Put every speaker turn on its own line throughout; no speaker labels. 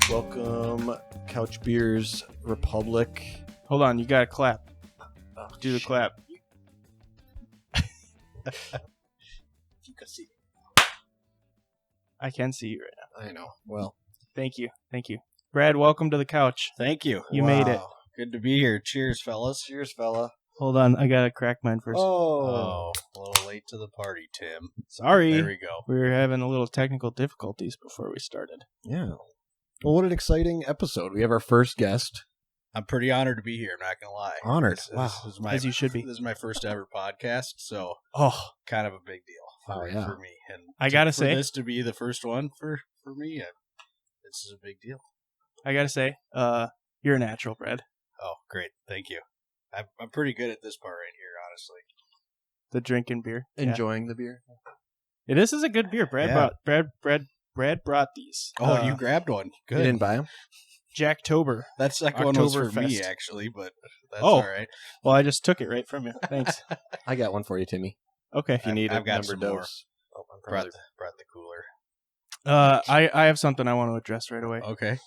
Welcome, Couch Beers Republic.
Hold on, you gotta clap.
Oh,
Do the
shit.
clap.
You can see.
I can see you right now.
I know. Well,
Thank you. Brad, welcome to the couch.
Thank you.
You made it.
wow.
Good to be here. Cheers, fellas.
Cheers, fella.
Hold on, I gotta crack mine first.
Oh, a little late to the party, Tim.
Sorry.
There we go.
We were having a little technical difficulties before we started.
Yeah. Well, what an exciting episode. We have our first guest.
I'm pretty honored to be here. I'm not gonna lie.
Honored.
This
Wow.
is my,
As you should be.
This is my first ever podcast, so
Oh,
kind of a big deal
Oh, yeah.
for me. And
I gotta
for
say-
this to be the first one for me, this is a big deal.
I gotta say, you're a natural, Brad.
Oh, great. Thank you. I'm pretty good at this part right here, honestly.
The drinking beer. Yeah.
Enjoying the beer.
This is a good beer. Brad
Yeah.
brought these.
Oh, you grabbed one.
You
Good.
didn't buy them?
Jacktober.
That second one was for me,
Oktoberfest.
actually, but that's
Oh.
all right.
Well, I just took it right from you. Thanks.
I got one for you, Timmy.
Okay.
If you need
I've
a
got
number
some more.
dose. Oh, I'm
Brought
probably...
the cooler.
I have something I want to address right away.
Okay.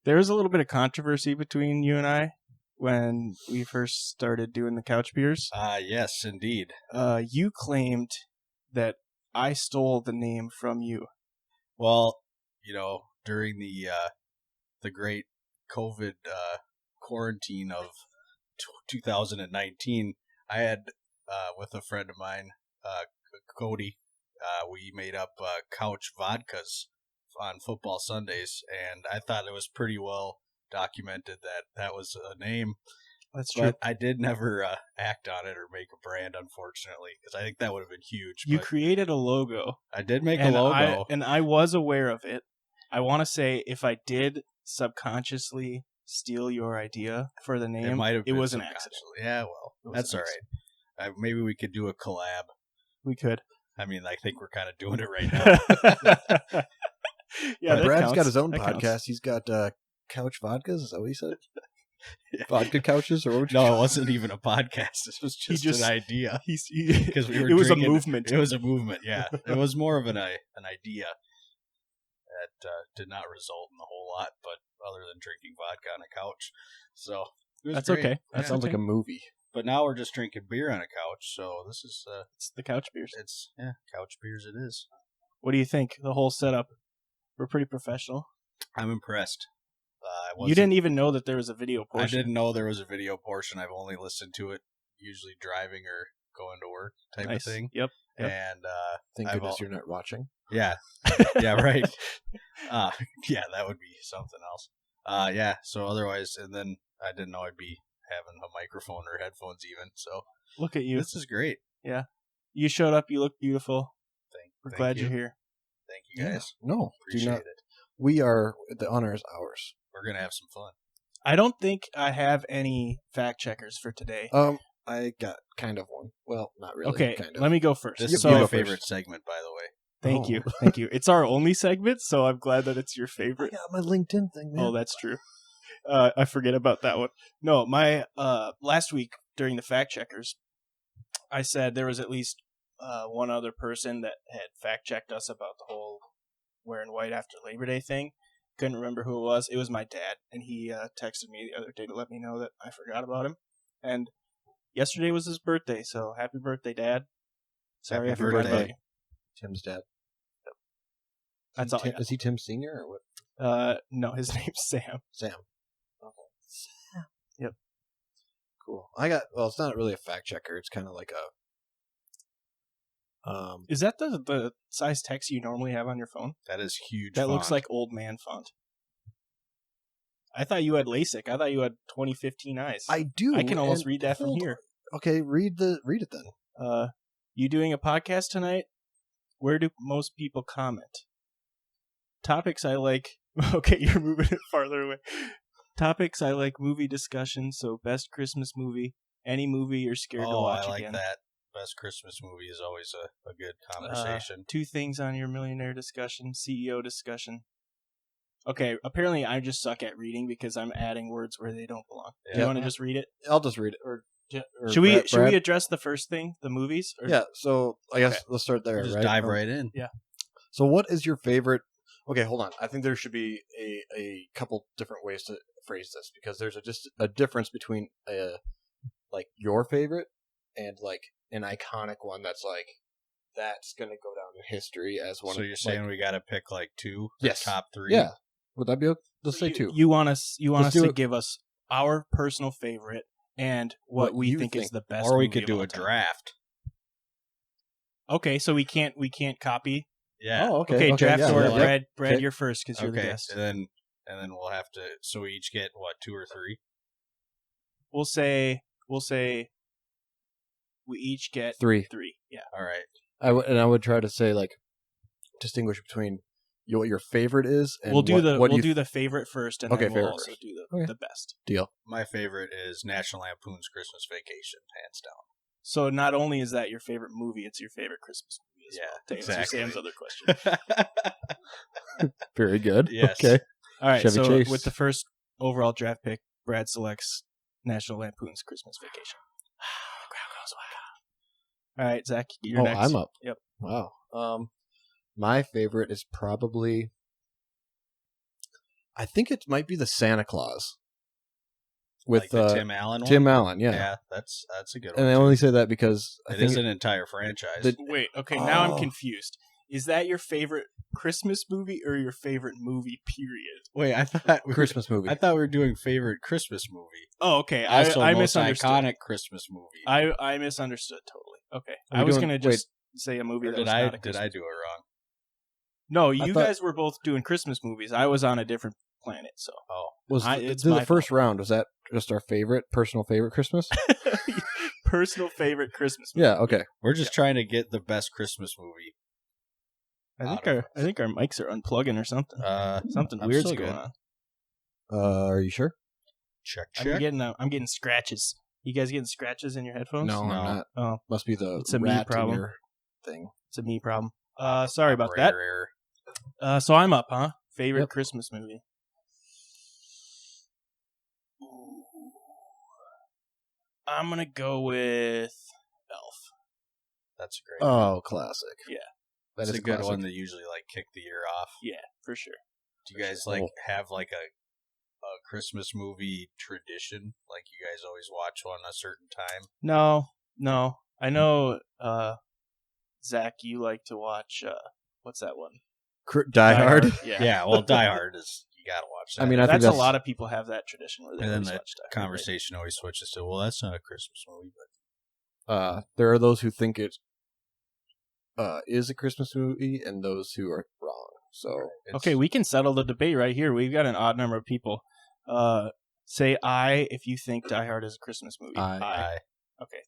There was a little bit of controversy between you and I when we first started doing the couch beers.
Yes, indeed.
You claimed that I stole the name from you.
Well, during the great COVID quarantine of 2019, I had with a friend of mine, Cody, we made up couch vodkas on football Sundays, and I thought it was pretty well documented that was a name.
That's true.
But I did never act on it or make a brand, unfortunately, because I think that would have been huge.
You
but
created a logo.
I did make
and
a logo.
I was aware of it. I want to say if I did subconsciously steal your idea for the name,
It might have.
it
been
was an
subconscious.
accident.
Yeah, well,
It was
that's
an
all right. Maybe we could do a collab.
We could.
I mean, I think we're kind of doing it right now.
Yeah, that
Brad's
counts.
got his own
That
podcast.
counts.
He's got Couch Vodkas. Is that what he said?
Yeah.
Vodka couches? Or what would you
No,
call
it wasn't even a podcast. This was just an idea. Because we were
it was
drinking-
a movement.
It was a movement. Yeah, it was more of an idea that did not result in a whole lot, but other than drinking vodka on a couch. So it was
That's
great.
okay.
That
That's
sounds
okay.
like a movie.
But now we're just drinking beer on a couch. So this is
It's the couch beers.
it's couch beers. It is.
What do you think? The whole setup. We're pretty professional.
I'm impressed.
You didn't even know that there was a video
I
portion.
didn't know there was a video portion. I've only listened to it usually driving or going to work type
Nice.
of thing.
Yep.
And
Thank
I've
goodness you're not watching.
yeah, yeah, right. Yeah, that would be something else. Yeah. So otherwise, and then I didn't know I'd be having a microphone or headphones even. So
Look at you.
this is great.
You showed up. You look beautiful. We're
Thank
glad
you.
you're here.
Thank you guys.
No, do
Appreciate
not.
it.
We are. The honor is ours.
We're gonna have some fun.
I don't think I have any fact checkers for today.
I got kind of one. Well, not really.
Okay,
kind of.
let me go first.
This
Yep,
is
so,
you
my
go
favorite
first.
segment, by the way.
thank
Oh.
you. Thank you. It's our only segment, so I'm glad that it's your
I
favorite.
got my LinkedIn thing, man.
Oh, that's true. I forget about that one. No, my last week during the fact checkers, I said there was at least one other person that had fact checked us about the whole wearing white after Labor Day thing. Couldn't remember who it was. It was my dad, and he texted me the other day to let me know that I forgot about him. And yesterday was his birthday, so happy birthday, Dad. Sorry,
Happy
I forgot about
birthday.
you.
Tim's dad.
That's all. I
Tim,
got.
is he Tim Senior or what?
No, his name's Sam.
Sam. Okay. Sam.
Yep.
Cool. I got. Well, it's not really a fact checker. It's kind of like a.
Is that the size text you normally have on your phone?
That is huge.
That looks
font.
like old man font. I thought you had LASIK. I thought you had 2015 eyes.
I do.
I can almost
and
read that from
hold
here.
on. Okay, read it then.
You doing a podcast tonight? Where do most people comment? Topics I like. Okay, you're moving it farther away. Topics I like: movie discussion. So, best Christmas movie, any movie you're scared to watch
I like
again.
that. Best Christmas movie is always a good conversation.
2 things on your millionaire discussion, CEO discussion. Okay, apparently I just suck at reading because I'm adding words where they don't belong. Do you
Yeah.
want to just read it?
I'll just read it. Or
Should we
Brad?
address the first thing, the movies? Or-
Yeah. So I guess
Okay.
let's start there.
We'll just
right?
dive right in.
So, what is your favorite? Okay, hold on. I think there should be a couple different ways to phrase this because there's just a difference between like your favorite and like an iconic one that's gonna go down in history as one.
So you're saying we got to pick like 2,
yes,
top 3?
Yeah, would that be? Let's say 2.
You want us to
it.
give us our personal favorite and what we think is the best.
Or we
movie
could do a
of all time.
draft.
Okay, so we can't copy.
Yeah.
Oh, okay.
Okay, draft
yeah,
order.
yeah.
Brad,
Okay.
you're first because you're the
Okay,
guest.
and then we'll have to. So we each get what, 2 or 3?
We'll say we each get
3.
3. Yeah.
All right.
I would try to say like distinguish between what your favorite is and
We'll do
what
the favorite first, and
Okay,
then we'll
favorite
also
first.
do
Okay.
the best.
deal.
My favorite is National Lampoon's Christmas Vacation, hands down.
So not only is that your favorite movie, it's your favorite Christmas movie as
Yeah,
well. To
exactly.
answer Sam's other question.
Very good.
Yes.
Okay.
All right,
Chevy
so
Chase.
with the first overall draft pick, Brad selects National Lampoon's Christmas Vacation. All right, Zach, you're next.
I'm up.
Yep.
Wow. My favorite is probably. I think it might be the Santa Claus. With
Like the Tim Allen one?
Tim Allen, yeah.
Yeah, that's a good one.
And I
too.
only say that because I
It
think
is an entire franchise.
Wait, okay, now I'm
Oh.
confused. Is that your favorite Christmas movie or your favorite movie, period?
Wait, I thought
Christmas movie.
I thought we were doing favorite Christmas movie.
Oh, okay.
Also,
I
most
misunderstood.
iconic Christmas movie.
I misunderstood totally. Okay.
Are
I
we
was
doing-
going to just say a movie
Or
that
did
was not a
did
Christmas
I do it wrong?
No,
I
you
thought-
guys were both doing Christmas movies. I was on a different planet, so.
Oh,
It's
the
my
first
fault.
round? Was that just our personal favorite Christmas?
Personal favorite Christmas movie.
Yeah. Okay.
we're just trying to get the best Christmas movie.
I think our mics are unplugging or something. Something
I'm
weird's
still
going
good.
on.
Are you sure?
Check.
I'm getting scratches. You guys getting scratches in your headphones?
No,
No.
I'm not.
Oh,
Must be the
It's a me
rat in
problem.
your thing.
it's a me problem. Sorry about that.
Operator error.
So I'm up, huh? Favorite
Yep.
Christmas movie. I'm gonna go with Elf.
That's a great.
Oh, classic.
Yeah.
That's
That is
a good
classic.
one that usually like kick the year off.
Yeah, for sure.
Do you guys like have like a Christmas movie tradition? Like you guys always watch one a certain time?
No. I know, Zach, you like to watch. What's that one?
Die Hard.
Yeah.
Yeah, well, Die Hard is you gotta watch that.
I mean, I think
That's a
that's
lot of people have that tradition where they
and then
always
the
watch Die Hard, right?
conversation always switches to, well, that's not a Christmas movie, but
There are those who think it is a Christmas movie, and those who are wrong. So
it's,
Okay, we can settle the debate right here. We've got an odd number of people. Say aye if you think Die Hard is a Christmas movie.
Aye.
Okay.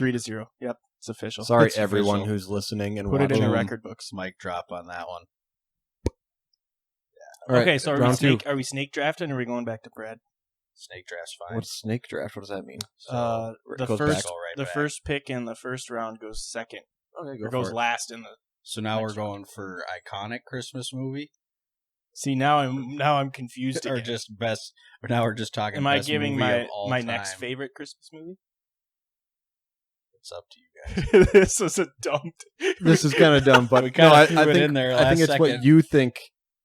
3-0. Yep, it's official.
sorry,
It's
everyone
official.
who's listening and
Put it in
watching.
the record books.
mic drop on that one.
All right,
Okay, so
round two.
are we snake drafting or are we going back to Brad?
Snake draft's fine.
What's snake draft? What does that mean?
So,
The
goes
first
back.
go right
the
back.
first pick in the first round goes second.
Okay,
Or goes last in the.
So now we're
next
going for iconic Christmas movie,
See, now I'm confused
or
again.
just best. Or now we're just talking.
Am I
best
giving
movie
my
of all
my
time.
next favorite Christmas movie?
It's up to you guys.
This was a dumb.
This is kind of dumb, but
We kinda
no,
threw
I
it
think
in there
I think
last
it's what
second.
you think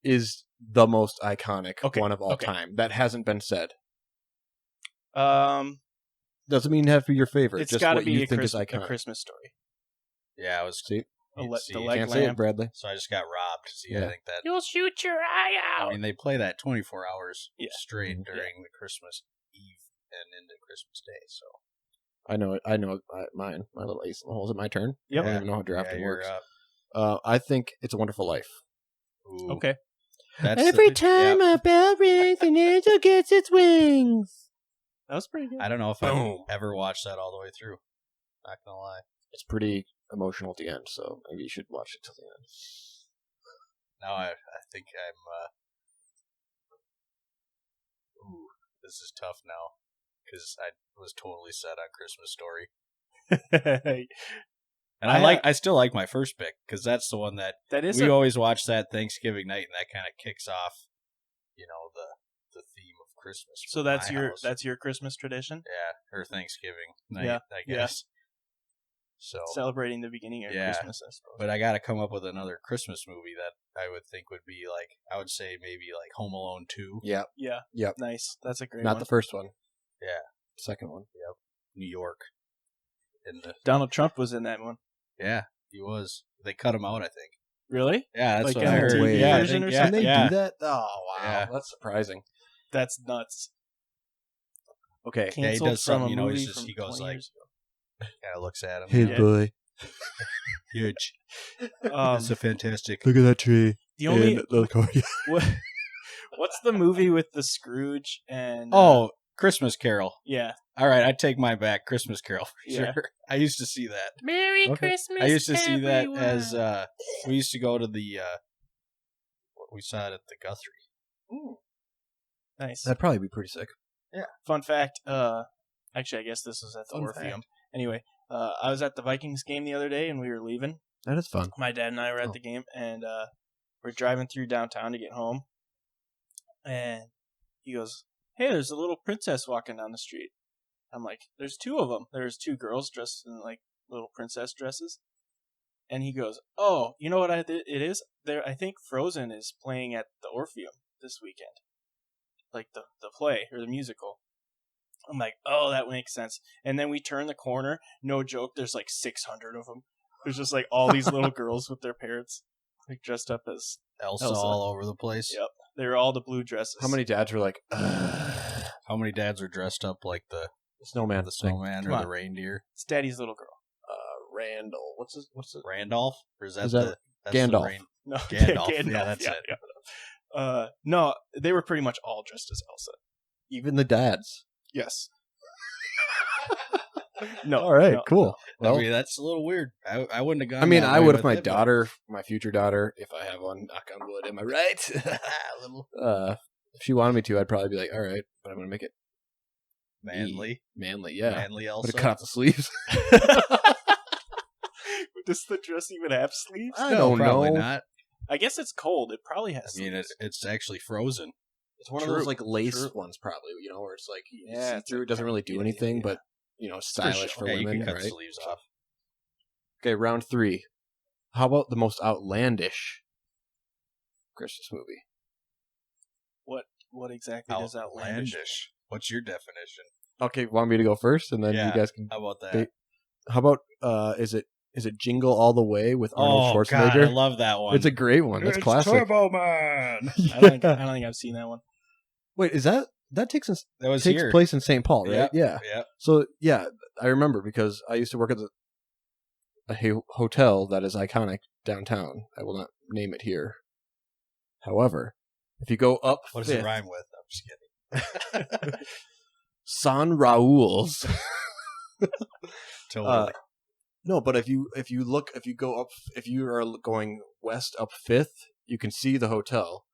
is the most iconic
Okay,
one of all
okay.
time that hasn't been said.
Um,
Doesn't mean it has to be your favorite.
it's
just
got to
what
be
you
a,
think is
a
iconic.
Christmas story.
Yeah, I was.
See,
See,
The leg
can't say it,
lamp.
Bradley.
So I just got robbed. See,
Yeah.
I think that.
You'll shoot your eye
I
out.
mean, they play that 24 hours
Yeah.
straight
Mhm.
during the Christmas Eve and into Christmas Day. So
I know mine. My little ace in the hole. Is it my turn?
Yep.
I don't even know how drafting
you're
works.
up.
I think It's a Wonderful Life.
Ooh,
Okay.
that's
time
yeah.
a bell rings, an angel gets its wings.
That was pretty good.
I don't know if
Boom.
I've ever watched that all the way through. Not gonna lie.
It's pretty emotional at the end, so maybe you should watch it till the end.
Now I think I'm. Ooh, this is tough now because I was totally set on Christmas Story, and I still like my first pick because that's the one that
that is
we always watch that Thanksgiving night, and that kind of kicks off, the theme of Christmas.
so
for
that's
my
your
house.
that's your Christmas tradition.
Yeah, or Thanksgiving night,
Yeah,
I
yeah.
guess. So,
Celebrating the beginning of Christmas, I suppose.
but I got to come up with another Christmas movie that I would think would be like, I would say maybe like Home Alone 2.
Yeah.
Yeah.
Yep.
Nice. That's a great
Not
one.
the first one.
Yeah.
Second one.
Yep. New York.
Donald Trump was in that one.
Yeah, he was. They cut him out, I think.
Really?
Yeah, that's
Like
what
on
I
the
heard.
TV
Yeah, I
version
think-
or
yeah,
Can they
yeah.
do that? Oh, wow.
Yeah.
That's surprising.
That's nuts.
Okay.
Yeah, he
Canceled
does
from
something,
a
he's
movie
just,
from
he goes
20
like,
years
kind of looks at him.
Hey,
Yeah.
boy.
Huge.
ago.
It's a fantastic.
Look at that tree.
The only
And the car.
what's the movie with the Scrooge and
Oh, Christmas Carol.
yeah,
All right, I take mine back. Christmas Carol. For
Yeah.
Sure. I used to see that.
Merry
Okay.
Christmas.
I used to see that
everyone.
as we used to go to the we saw it at the Guthrie.
Ooh. Nice.
That'd probably be pretty sick.
Fun fact. Actually, I guess this was at the
Fun
Orpheum.
fact.
Anyway, I was at the Vikings game the other day, and we were leaving.
That is fun.
My dad and I were at
Oh.
the game, and we're driving through downtown to get home. And he goes, "Hey, there's a little princess walking down the street." I'm like, "There's two of them. There's two girls dressed in like little princess dresses." And he goes, "Oh, you know what it is? There, I think Frozen is playing at the Orpheum this weekend, like the play or the musical." I'm like, "Oh, that makes sense." And then we turn the corner. No joke. There's like 600 of them. There's just like all these little girls with their parents, like dressed up as
Elsa,
Elsa.
all over the place.
Yep. They were all the blue dresses.
How many dads were like,
How many dads are dressed up like the
snowman?
the snowman
Come
or
on.
the reindeer?
It's Daddy's little girl.
Randall. What's it?
Randolph? Or is that,
Is that
that's
Gandalf?
No,
Gandalf. Yeah, that's it.
Yeah. No, they were pretty much all dressed as Elsa.
Even the dads.
Yes. No.
All right.
no,
Cool. Well,
I mean, that's a little weird. I wouldn't have gone.
I mean,
that
I
way
would
with
if my
it, but-
daughter, my future daughter, if I have one, knock on wood, am I right? If she wanted me to, I'd probably be like, all right, but I'm going to make it
manly,
manly. Yeah.
manly
But
Elsa.
it cut off the sleeves.
Does the dress even have sleeves?
I
No,
don't
probably
know.
not.
I guess it's cold. It probably has
I mean,
sleeves.
it's actually frozen.
It's one of
True,
those like lace
true.
ones, probably, where it's like, you
Yeah,
see
it's
through,
like
it doesn't really do
yeah,
anything,
yeah.
but, stylish for
Yeah, you
women,
can cut
right?
sleeves off.
Okay, round 3. How about the most outlandish Christmas movie?
What exactly does outlandish?
Outlandish. What's your definition?
Okay, want me to go first, and then
Yeah.
you guys can.
How about that?
They- How about is it Jingle All the Way with Arnold
Oh God, I
Schwarzenegger?
love that one.
It's a great one. That's
It's
classic.
Turbo Man.
I don't think I've seen that one.
Wait, is that takes
That was
takes
here.
place in St. Paul, right?
Yep.
Yeah.
Yep.
So yeah, I remember because I used to work at a hotel that is iconic downtown. I will not name it here. However, if you go up,
What does it
5th,
rhyme with? I'm just kidding.
San Raul's.
Totally.
No, but if you go up, if you are going west up 5th, you can see the hotel.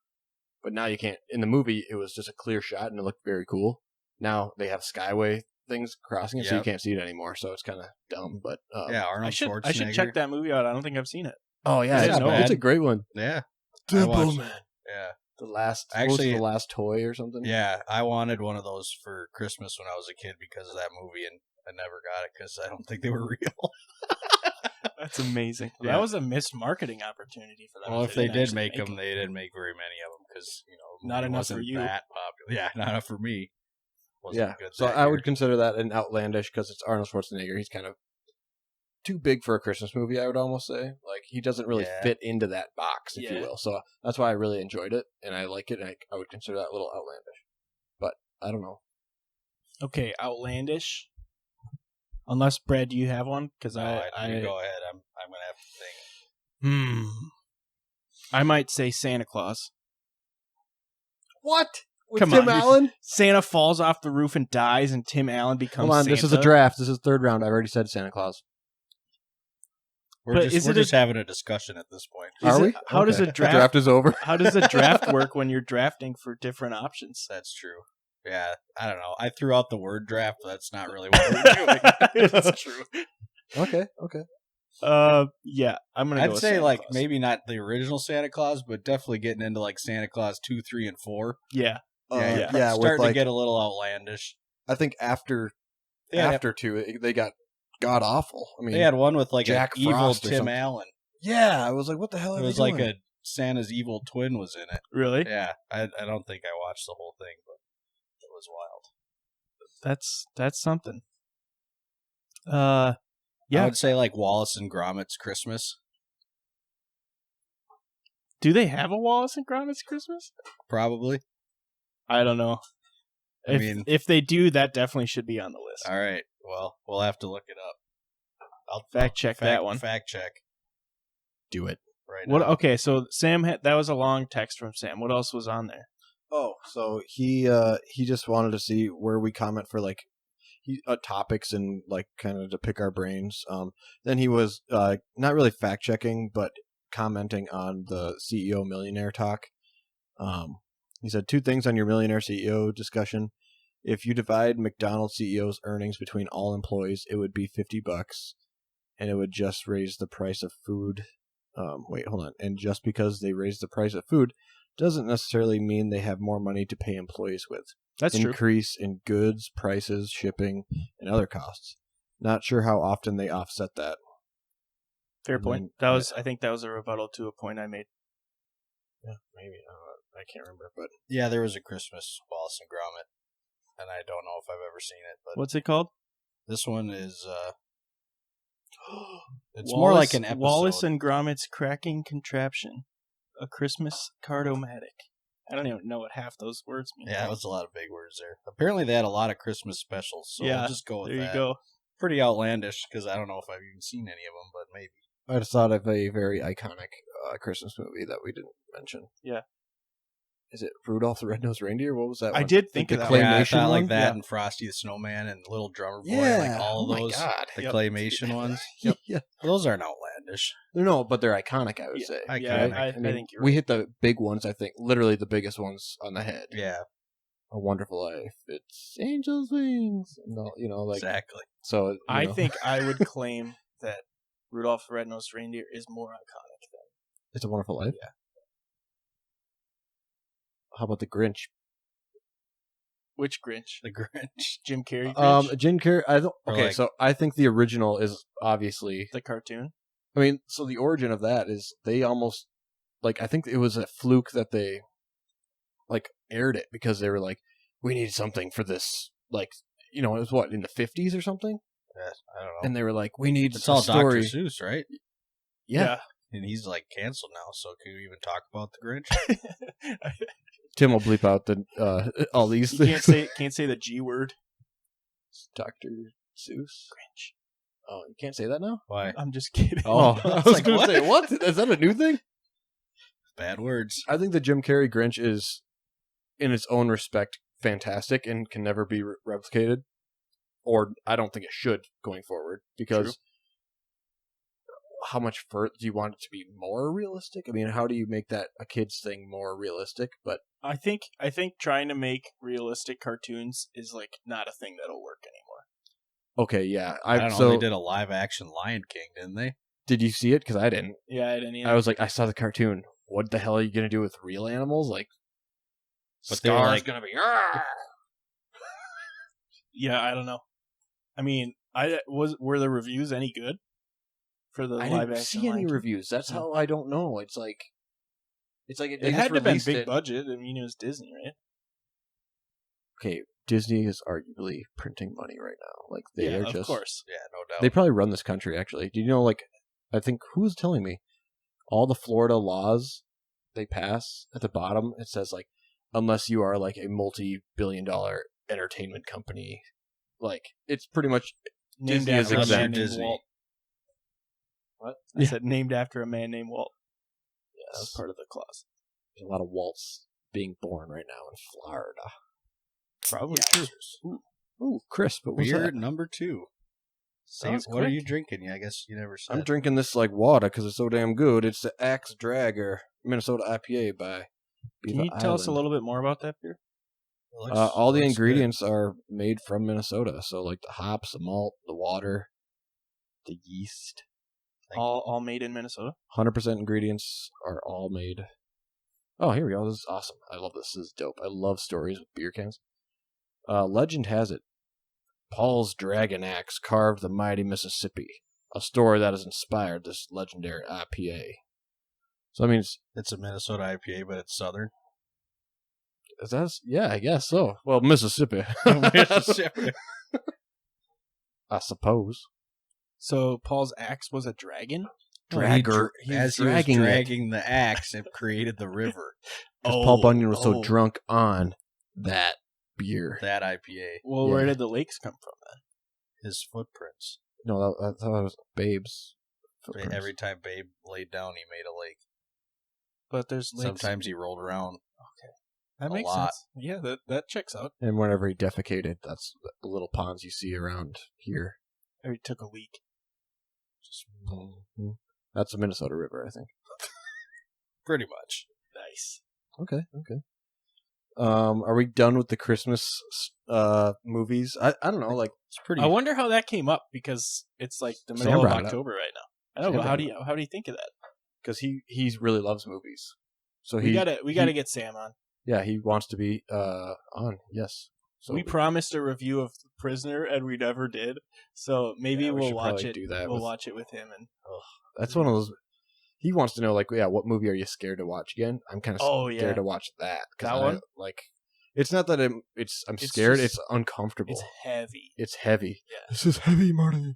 But now you can't. In the movie, it was just a clear shot, and it looked very cool. Now they have skyway things crossing it, so you
Yep.
can't see it anymore. So it's kind of dumb. But
yeah, Arnold
I should
Schwarzenegger.
check that movie out. I don't think I've seen it.
oh yeah,
It's
it's,
not
it's a
bad.
great one.
Yeah,
Double
watched-
Man.
yeah,
The last,
Actually-
the last toy or something.
yeah. I wanted one of those for Christmas when I was a kid because of that movie, and I never got it because I don't think they were real.
That's amazing.
Yeah.
That was a missed marketing opportunity for them.
Well, if they did
actually
make them,
them.
they didn't make very many of them because the
Not
movie
enough
wasn't
for you.
that popular. Yeah, not enough for me. Wasn't
Yeah.
good
So
that
I
year.
would consider that an outlandish because it's Arnold Schwarzenegger. He's kind of too big for a Christmas movie. I would almost say, like, he doesn't really
Yeah.
fit into that box, if you
Yeah.
will. So that's why I really enjoyed it, and I like it. And I would consider that a little outlandish, but I don't know.
Okay, outlandish. Unless Brad, do you have one? Because
No,
I
you go ahead. I'm gonna have to think.
I might say Santa Claus.
What? With
Come
Tim
on,
Allen?
Santa falls off the roof and dies, and Tim Allen becomes.
Hold on,
Santa.
this is a draft. This is third round. I already said Santa Claus.
We're
But
just,
is
we're
it a-
just having a discussion at this point.
Is
Are
it-
we?
how does a
The
draft-
draft is over.
How does a draft work when you're drafting for different options?
That's true. Yeah, I don't know. I threw out the word draft, but that's not really what we're doing.
It's true.
Okay.
Yeah, I'm gonna.
I'd
go with
say
Santa
like
Claus.
maybe not the original Santa Claus, but definitely getting into like Santa Claus 2, 3, and 4.
Yeah,
Yeah,
yeah. With
starting
like,
to get a little outlandish.
I think after
Yeah,
after 2, they got god awful. I mean,
They had one with like
Jack
an evil
Frost or
Tim
something.
Allen.
yeah, I was like, what the hell are
It
they
was
doing?
like a Santa's evil twin was in it.
Really?
Yeah, I don't think I watched the whole thing, but it was wild.
That's something.
I
Yeah.
would say like Wallace and Gromit's Christmas.
Do they have a Wallace and Gromit's Christmas?
Probably.
I don't know.
I mean,
If they do, that definitely should be on the list.
all right. Well, we'll have to look it up. I'll
Fact check that one.
Fact check
Do it.
right
What?
now.
Okay, so Sam that was a long text from Sam. What else was on there?
Oh, so he just wanted to see where we comment for like topics and like kind of to pick our brains. Then he was not really fact checking, but commenting on the CEO millionaire talk. He said 2 things on your millionaire CEO discussion. If you divide McDonald's CEO's earnings between all employees, it would be $50, and it would just raise the price of food. Wait, hold on. And just because they raise the price of food doesn't necessarily mean they have more money to pay employees with.
That's true.
Increase in goods, prices, shipping, and other costs. Not sure how often they offset that.
Fair
And
point.
then-
I think that was a rebuttal to a point I made.
Yeah, maybe. I can't remember, but
Yeah, there was a Christmas Wallace and Gromit, and I don't know if I've ever seen it, but
What's it called?
this one is it's more like an episode.
Wallace and Gromit's Cracking Contraption, a Christmas card-o-matic. I don't even know what half those words mean.
Yeah, it was a lot of big words there. Apparently, they had a lot of Christmas specials, so
Yeah,
we'll just go with
there
that.
you go.
Pretty outlandish because I don't know if I've even seen any of them, but maybe.
I just thought of a very iconic Christmas movie that we didn't mention.
Yeah.
Is it Rudolph the Red-Nosed Reindeer? What was that
I
one?
did think
the
of that.
claymation
Yeah, I thought like
one?
that
Yeah.
and Frosty the Snowman and Little Drummer Boy,
Yeah.
like all
Oh
of
my
those.
God.
The
Yep.
claymation ones.
Yep.
Yeah.
Those aren't outlandish.
No, but they're iconic, I would
Yeah,
say.
I
yeah,
kinda-
I think you're
we
right.
hit the big ones, I think. Literally the biggest ones on the head.
Yeah,
A Wonderful Life. It's Angel's Wings. No, like
exactly.
so.
I think I would claim that Rudolph the Red-Nosed Reindeer is more iconic than.
It's a Wonderful Life.
Yeah.
How about the Grinch?
Which Grinch?
The Grinch.
Jim Carrey Grinch?
Jim Carrey. I don't.
Or
Okay,
like-
so I think the original is obviously.
The cartoon?
I mean, so the origin of that is they almost like I think it was a fluke that they like aired it because they were like, we need something for this. Like, it was what in the 50s or something,
Yeah, I don't know.
and they were like, we need
It's
a
all
story.
Dr. Seuss, right?
Yeah.
And he's like canceled now, so can you even talk about the Grinch?
Tim will bleep out the all these
You
things.
can't say the G word.
Dr. Seuss. Grinch. Oh, you can't say that now?
Why?
I'm just kidding.
Oh, I
I was
was
like,
going to
what?
say, what? Is that a new thing?
Bad words.
I think the Jim Carrey Grinch is, in its own respect, fantastic and can never be replicated. Or I don't think it should going forward because
True.
how much further do you want it to be more realistic? I mean, how do you make that a kid's thing more realistic? But
I think trying to make realistic cartoons is like not a thing that'll work anymore.
okay, yeah.
I don't know.
So
They did a live action Lion King, didn't they?
did you see it? Because I didn't.
Yeah, I didn't either.
I was like, I saw the cartoon. What the hell are you gonna do with real animals? Like,
But they were
Scar's
like-
gonna be. "Argh!"
Yeah, I don't know. I mean, were the reviews any good for the
I
live
didn't
action
see any
Lion King?
reviews. That's
No.
how I don't know. It's like they
It
just
had to have been
released
big
it.
budget. I mean, it was Disney, right?
Okay, Disney is arguably printing money right now. Like they are
of
just.
course.
Yeah, no doubt.
They probably run this country. Actually, do you know? Like, I think who was telling me all the Florida laws they pass at the bottom. It says like, unless you are like a multi-billion-dollar entertainment company, like it's pretty much
Named
Disney is
after a man
exempt.
named
Disney.
Walt. What? I
Yeah.
said named after a man named Walt.
Yes.
That was part of the clause.
There's a lot of Walt's being born right now in Florida.
Probably
Yeah,
true.
Ooh, crisp. What was
Beer
that?
number 2.
That was
What are
quick.
you drinking? Yeah, I guess you never said.
I'm drinking this like water because it's so damn good. It's the Axe Dragger Minnesota IPA by Beaver
Can you tell us a
Island.
little bit more about that beer?
It looks-
All the
looks good.
ingredients are made from Minnesota. So like the hops, the malt, the water, the yeast.
All made in Minnesota.
100% ingredients are all made. Oh, here we go. This is awesome. I love this. This is dope. I love stories with beer cans. Legend has it Paul's dragon axe carved the mighty Mississippi, a story that has inspired this legendary IPA. So that means
It's a Minnesota IPA, but it's southern.
yeah, I guess so. Well, Mississippi.
Mississippi.
I suppose.
So Paul's axe was a dragon?
Dragger.
As he was dragging the axe, it created the river.
Because Paul Bunyan was so drunk on that beer.
That IPA.
Well,
Yeah.
where did the lakes come from then?
His footprints.
No, I thought it was Babe's. footprints.
Every time Babe laid down, he made a lake.
But there's lakes.
Sometimes he rolled around.
That
a
makes
lot.
sense. Yeah, that checks out.
And whenever he defecated, that's the little ponds you see around here.
Or he took a leak.
That's the Minnesota River, I think.
Pretty much.
Nice.
Okay. Are we done with the Christmas movies? I don't know, like
It's pretty.
I wonder how that came up because it's like the
Sam
middle of
brought it up.
October right now. I know,
Sam
but how
brought
do you think of that?
because he really loves movies. So
We gotta get Sam on.
Yeah, he wants to be on. Yes. So
we promised a review of The Prisoner and we never did. So maybe
Yeah, we
we'll
should
watch
probably
it.
do that
We'll
with-
watch it with him and
that's one of those. He wants to know, like, yeah, what movie are you scared to watch again? I'm kind of scared
yeah.
to watch that. 'Cause
That one?
Like, it's not that I'm
It's
scared.
just-
It's uncomfortable.
it's heavy.
It's heavy.
Yeah.
This is heavy, Marty.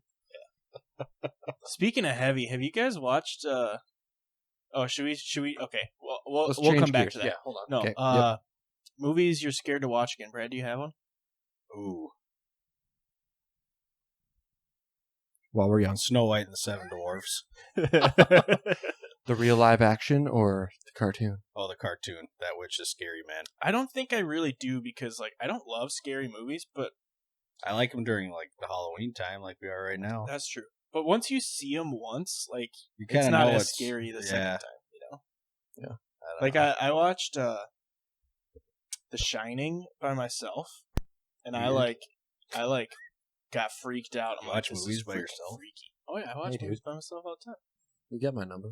Speaking of heavy, have you guys watched should we okay. Well
Let's
we'll
change
come back
gears.
to that.
Yeah, hold on.
No,
Okay. Yep.
movies you're scared to watch again. Brad, do you have one?
Ooh.
While we're young,
Snow White and the Seven Dwarfs.
the real live action or the cartoon?
Oh, the cartoon. That witch is scary, man.
I don't think I really do because like I don't love scary movies, but
I like them during like the Halloween time, like we are right now.
that's true. But once you see them once, like
You
it's
kind of
not
know
as
it's
scary the second
yeah.
time, you know.
I don't
Like
know.
I watched The Shining by myself, and I
Weird.
got freaked out. I'm
You
like,
watch
this is
movies by
freaking
yourself?
Freaky. Oh yeah, I watch
Hey, dude.
movies by myself all the time.
You get my number.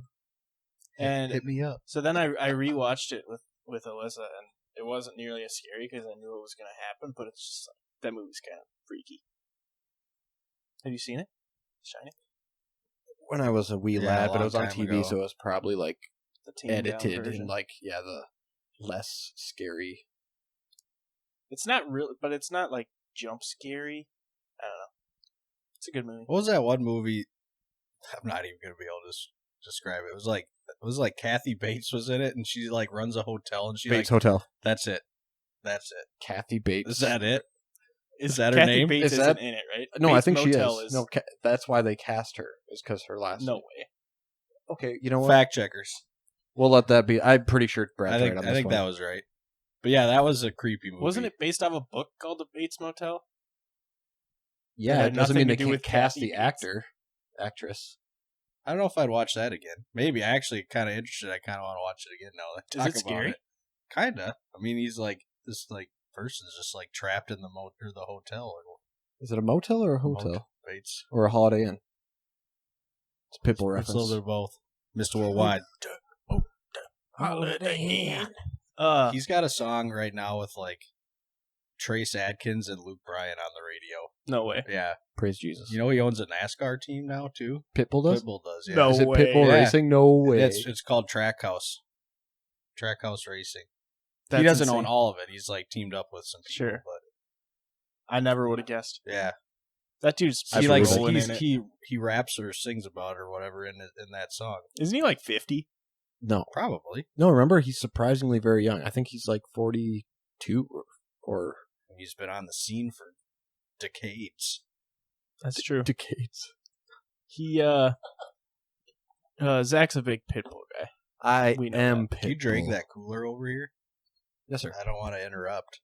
And
Hit me up.
so then I rewatched it with Alyssa, and it wasn't nearly as scary because I knew it was going to happen. But it's just like that movie's kind of freaky. Have you seen it? Shining.
When I was a wee
Yeah,
lad,
a
but it was
long
on
time
TV,
ago.
so it was probably like
The toned down
edited
version.
and like the less scary.
It's not real, but it's not like jump scary. I don't know. It's a good movie.
What was that one movie? I'm not even gonna be able to describe it. It was like Kathy Bates was in it, and she like runs a hotel, and she
Bates
like
Hotel.
that's it.
Kathy Bates.
Is that it? Is that her
Kathy
name?
Bates
Is
isn't
that-
in it, right?
No, I
Bates
think
Motel
she is. No, that's why they cast her. Is because her last.
No
name.
way.
Okay, you know what?
Fact checkers.
We'll let that be. I'm pretty sure Brad's right on
I
this
think
one.
that was right. But yeah, that was a creepy movie.
Wasn't it based off a book called The Bates Motel?
Yeah,
had
it doesn't
nothing
mean
to
they
do
can't
with
cast
Kathy
the
Bates.
actress.
I don't know if I'd watch that again. Maybe. I actually kind of interested. I kind of want to watch it again now. That I
Is
talk
it
about
scary?
Kinda. I mean, he's like this like person's just like trapped in the the hotel or
Is it a motel or a hotel
Bates.
or a Holiday Inn? It's a Pitbull
It's a
reference.
little bit of both. Mr. Worldwide.
Holiday Inn.
He's got a song right now with like Trace Adkins and Luke Bryan on the radio.
No way.
Yeah.
Praise Jesus.
You know he owns a NASCAR team now too?
Pitbull does.
Pitbull does, yeah.
No
Is it
way.
Pitbull
Yeah.
Racing? No way.
It's called Trackhouse. Trackhouse Racing.
That's
he doesn't
insane.
own all of it. He's like teamed up with some people,
Sure.
but
I never would have guessed.
yeah.
That dude's
He likes
rolling in it.
he raps or sings about or whatever in that song.
Isn't he like 50?
No.
Probably.
No, remember, he's surprisingly very young. I think he's like 42 or
He's been on the scene for decades.
That's true.
decades.
He Zach's a big Pitbull guy.
I
We know
am
Do you drink
Pitbull.
that cooler over here?
Yes, sir.
I don't want to interrupt.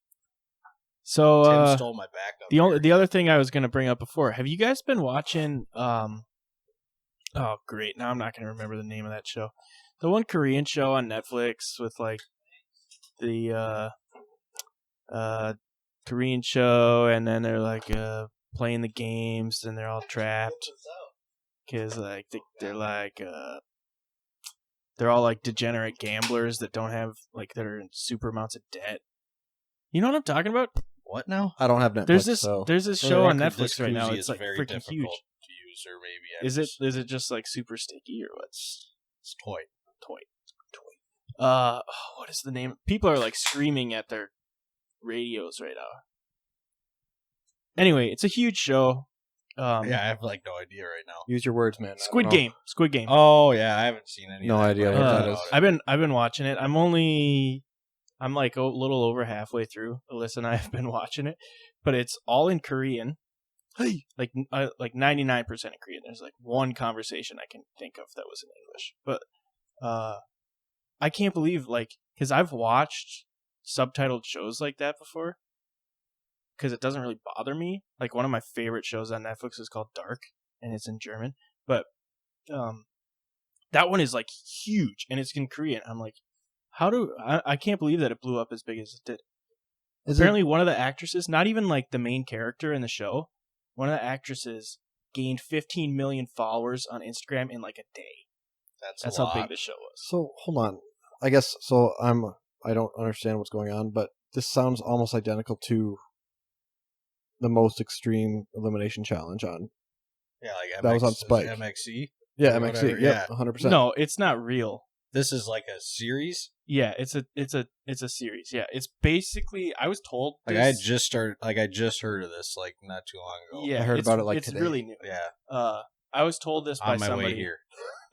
So
Tim stole my backup.
the other thing I was going to bring up before, have you guys been watching oh great, now I'm not going to remember the name of that show. The one Korean show on Netflix with like the Korean show, and then they're like playing the games and they're all trapped cuz like they're like they're all like degenerate gamblers that don't have like that are in super amounts of debt. You know what I'm talking about?
What now?
I don't have Netflix.
There's this
so
there's this
So
show on
this
Netflix right now.
koozie
It's
is
like
very
freaking
difficult
huge.
to use, or maybe
Is it just like super sticky or what's
It's toy.
what is the name? People are like screaming at their radios right now. Anyway, it's a huge show.
Yeah, I have like no idea right now.
use your words, man. I don't
Squid
know.
Game. Squid Game.
Oh yeah, I haven't seen any.
No
of that,
idea
but I
what
heard
that
about
is.
it.
I've been watching it. I'm like a little over halfway through. Alyssa and I have been watching it, but it's all in Korean.
Hey,
Like 99% in Korean. There's like one conversation I can think of that was in English, but I can't believe because I've watched subtitled shows like that before. Because it doesn't really bother me. Like one of my favorite shows on Netflix is called Dark, and it's in German. But that one is like huge, and it's in Korean. I'm like, I can't believe that it blew up as big as it did. Apparently, one of the actresses, not even like the main character in the show, one of the actresses gained 15 million followers on Instagram in like a day. That's how big the show was.
So hold on. I guess so. I don't understand what's going on, but this sounds almost identical to the most extreme elimination challenge on.
Yeah, like
that was on Spike.
MXC.
Yeah,
or
MXC.
whatever,
Yep,
yeah.
100%.
No, it's not real.
This is like a series.
Yeah, it's a series. Yeah, it's basically I was told
Like
this,
I just heard of this like not too long ago.
Yeah,
I heard about it like
it's
today.
really new.
Yeah.
I was told this by
On my
somebody.
way here.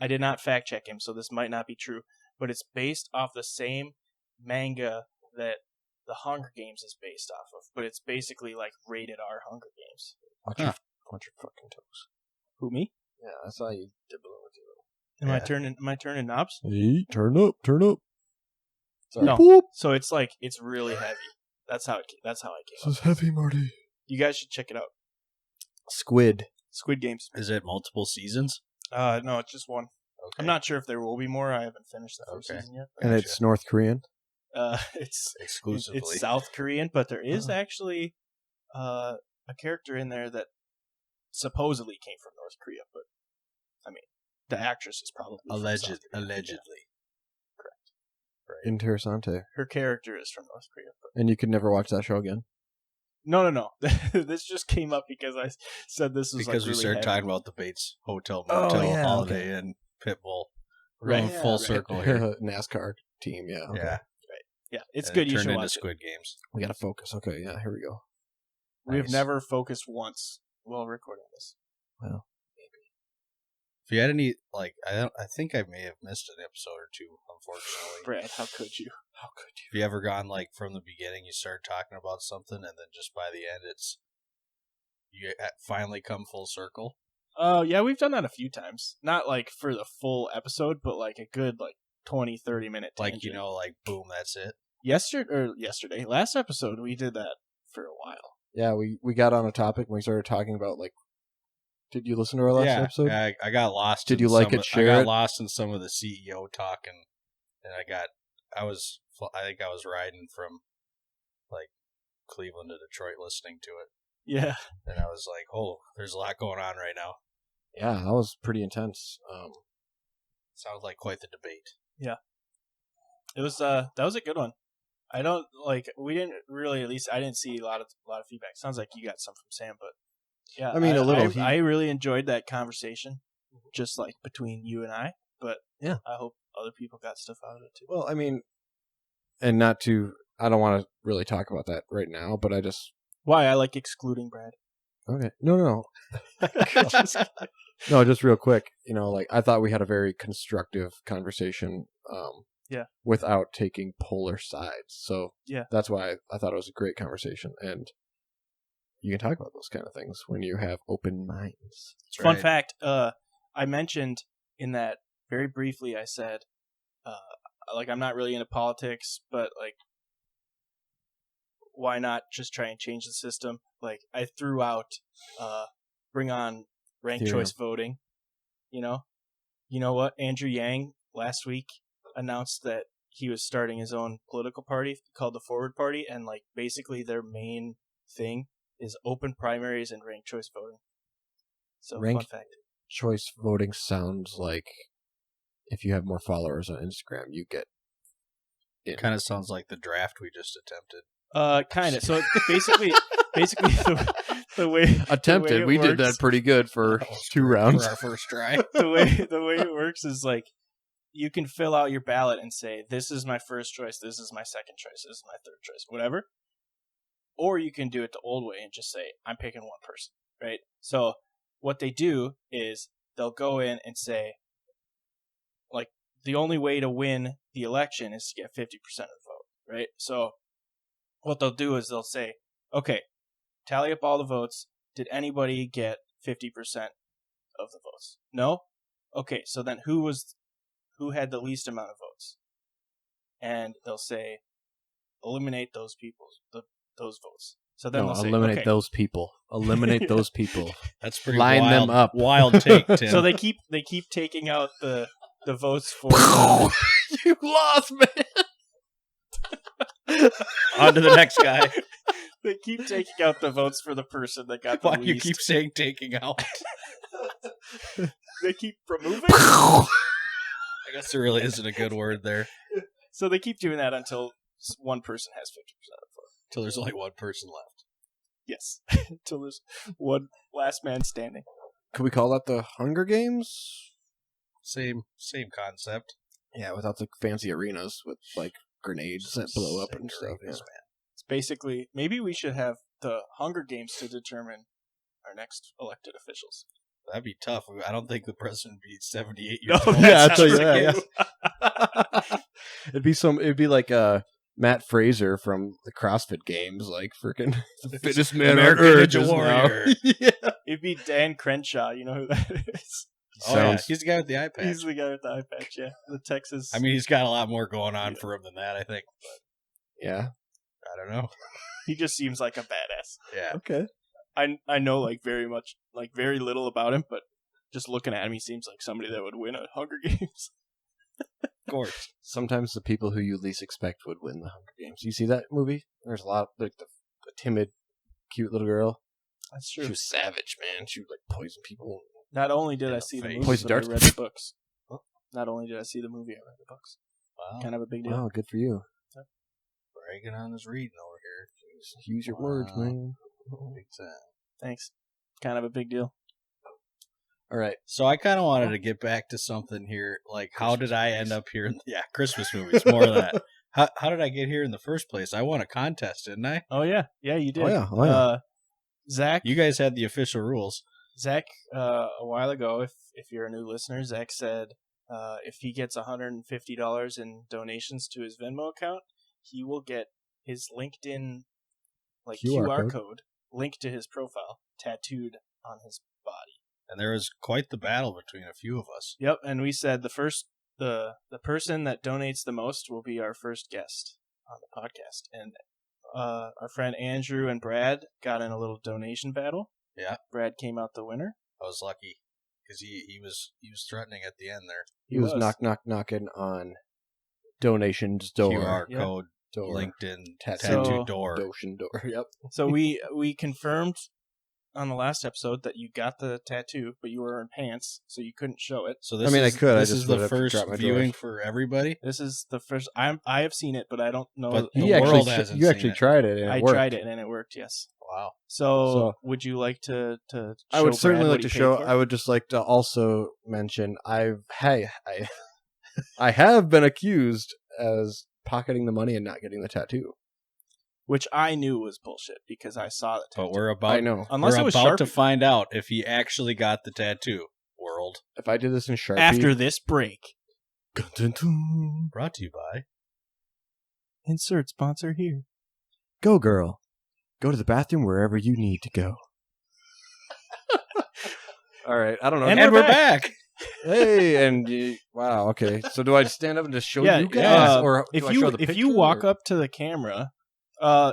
I did not fact check him, so this might not be true. But it's based off the same manga that the Hunger Games is based off of. But it's basically like rated R Hunger Games.
Watch your fucking toes.
Who, me?
Yeah, I saw you dibbling with you.
Am I turning knobs?
Hey, turn up. Sorry.
No.
Boop.
So it's like it's really heavy. That's how I came
This
up.
is heavy, Marty.
You guys should check it out.
Squid
Games.
Is it multiple seasons?
No, it's just one.
Okay.
I'm not sure if there will be more. I haven't finished the first
Okay.
season yet.
and it's North Korean.
It's
Exclusively.
It's South Korean, but there is actually a character in there that supposedly came from North Korea. But I mean, the actress is probably from South Korea.
Allegedly.
Correct.
Interessante.
Her character is from North Korea. But
And you could never watch that show again.
no. This just came up because I said this was
Because
like
we
really
started
heavy.
talking about the Bates Hotel,
Oh,
Motel,
yeah,
Holiday, and Pitbull. We're
Right.
going full circle here.
NASCAR team. Yeah. Okay.
Yeah.
Yeah, it's
And
good.
it
You
turned
should
into
watch it.
Squid Games.
We gotta focus. Okay. Yeah. Here we go.
We've
Nice.
never focused once while recording this.
If you had any, like, I think I may have missed an episode or two, unfortunately.
Brad, how could you?
How could you?
Have you ever gone, like, from the beginning, you start talking about something, and then just by the end, you finally come full circle?
Oh, yeah, we've done that a few times. Not like for the full episode, but like a good 20, 30 minute tangent.
Like, like, boom, that's it.
Yesterday, last episode, we did that for a while.
Yeah, we got on a topic and we started talking about did you listen to our last episode?
I got lost.
Did
in
you like
some
it?
of-
Share
I got
it?
lost in some of the CEO talk, and I think I was riding from like Cleveland to Detroit listening to it,
Yeah.
and I was like, oh, there's a lot going on right now.
Yeah, that was pretty intense.
Sounds like quite the debate.
It was that was a good one. I don't we didn't really, at least I didn't see a lot of feedback. Sounds like you got some from Sam, but yeah.
I mean, a little.
I really enjoyed that conversation, just like between you and I. But
yeah,
I hope other people got stuff out of it too.
Well, I mean, and I don't want to really talk about that right now, but I just
why I like excluding Brad.
Okay, no. No, just real quick. I thought we had a very constructive conversation.
Yeah.
Without taking polar sides. So
yeah,
that's why I thought it was a great conversation, and you can talk about those kind of things when you have open minds.
Fun fact, I mentioned in that very briefly, I said, I'm not really into politics, but why not just try and change the system? I threw out, bring on ranked choice voting. You know what? Andrew Yang last week announced that he was starting his own political party called the Forward Party, and basically their main thing is open primaries and ranked choice voting. So
Ranked
fun fact.
Choice voting sounds like if you have more followers on Instagram, you get in.
Kind of sounds like the draft we just attempted.
Kind of. So basically, the way
Attempted. We did that pretty good for 2 rounds.
For our first try.
the way it works is like you can fill out your ballot and say, this is my first choice, this is my second choice, this is my third choice, whatever. Or you can do it the old way and just say, I'm picking one person, right? So what they do is they'll go in and say, like, the only way to win the election is to get 50% of the vote, right? So what they'll do is they'll say, okay, tally up all the votes. Did anybody get 50% of the votes? No? Okay, so then who had the least amount of votes? And they'll say, eliminate those people, those votes. So then they'll say,
eliminate
okay.
those people. Eliminate those people.
That's pretty
Line
wild,
them up.
Wild take, Tim.
So they keep taking out the votes for
You lost, man.
On to the next guy.
they keep taking out the votes for the person that got the
Why
least.
do you keep saying taking out?
They keep removing.
I guess there really isn't a good word there.
So they keep doing that until one person has 50% of the vote.
Till there's only one person left.
Yes, until there's one last man standing.
Could we call that the Hunger Games?
Same concept.
Yeah, without the fancy arenas with like grenades that blow up and stuff. Yeah.
It's basically, maybe we should have the Hunger Games to determine our next elected officials.
That'd be tough. I don't think the president would be 78
No,
years old.
Yeah, I'll
that
tell you
sounds
that. It'd be like Matt Fraser from the CrossFit Games, like freaking the fittest man
American
on earth
Ninja
just
Warrior.
now. Yeah.
It'd be Dan Crenshaw. You know who that is?
Oh, yeah.
Sounds-
He's the guy with the eye patch.
He's the guy with the eye patch, yeah. The Texas.
I mean, he's got a lot more going on for him than that, I think.
Yeah.
I don't know.
he just seems like a badass.
Yeah.
Okay.
I know very little about him, but just looking at him, he seems like somebody that would win a Hunger Games.
Of course.
Sometimes the people who you least expect would win the Hunger Games. You see that movie? There's a lot of like the timid, cute little girl.
That's
She
true.
was savage, man. She would like poison people.
Not only did
In
I
the
see the
face.
movie,
Poison
but
darts.
I read the books. Not only did I see the movie, I read the books.
Wow.
Kind of a big deal.
Wow, good for you.
Bragging on his reading over here.
Just use your words, man.
Big time.
Thanks. Kind of a big deal.
All right.
So I kind of wanted to get back to something here. Like, how did I end up here? Christmas movies. More of that. How did I get here in the first place? I won a contest, didn't I?
Oh yeah, you did.
Oh yeah.
Zach,
You guys had the official rules.
Zach, a while ago, if you're a new listener, Zach said if he gets $150 in donations to his Venmo account, he will get his LinkedIn QR code linked to his profile tattooed on his body.
And there was quite the battle between a few of us.
Yep, and we said the person that donates the most will be our first guest on the podcast. And our friend Andrew and Brad got in a little donation battle.
Yeah.
Brad came out the winner.
I was lucky because he was threatening at the end there.
He was knocking on donations door.
QR
Yep.
code,
Door.
LinkedIn,
Tattoo.
tattoo door.
Dotion door. Yep.
So we confirmed on the last episode that you got the tattoo, but you were in pants, so you couldn't show it.
So this
I
is,
could. I
This
just
is
would
the
have to
first
drop my
viewing
drawers.
for everybody.
This is the first. I have seen it, but I don't know.
But
the
the
You
world
actually,
hasn't
you
seen
actually
it.
tried it. And
I
it worked.
tried it and it worked. Yes.
Wow.
So would you like to
I would
show
certainly
Brad
like
what
to
he paid
show.
for?
I would just like to also mention I have been accused as pocketing the money and not getting the tattoo.
Which I knew was bullshit because I saw the tattoo.
But we're about
I know.
Unless
we're
it was
about to
Sharpie.
find out if he actually got the tattoo. World.
If I did this in Sharpie
After this break,
Brought to you by.
insert sponsor here.
Go girl, go to the bathroom wherever you need to go. All right, I don't know.
And
we're back.
Hey, wow, okay. So do I stand up and just show
Yeah,
you guys,
yeah.
or
If
do I show the
you
picture,
walk
or-
up to the camera,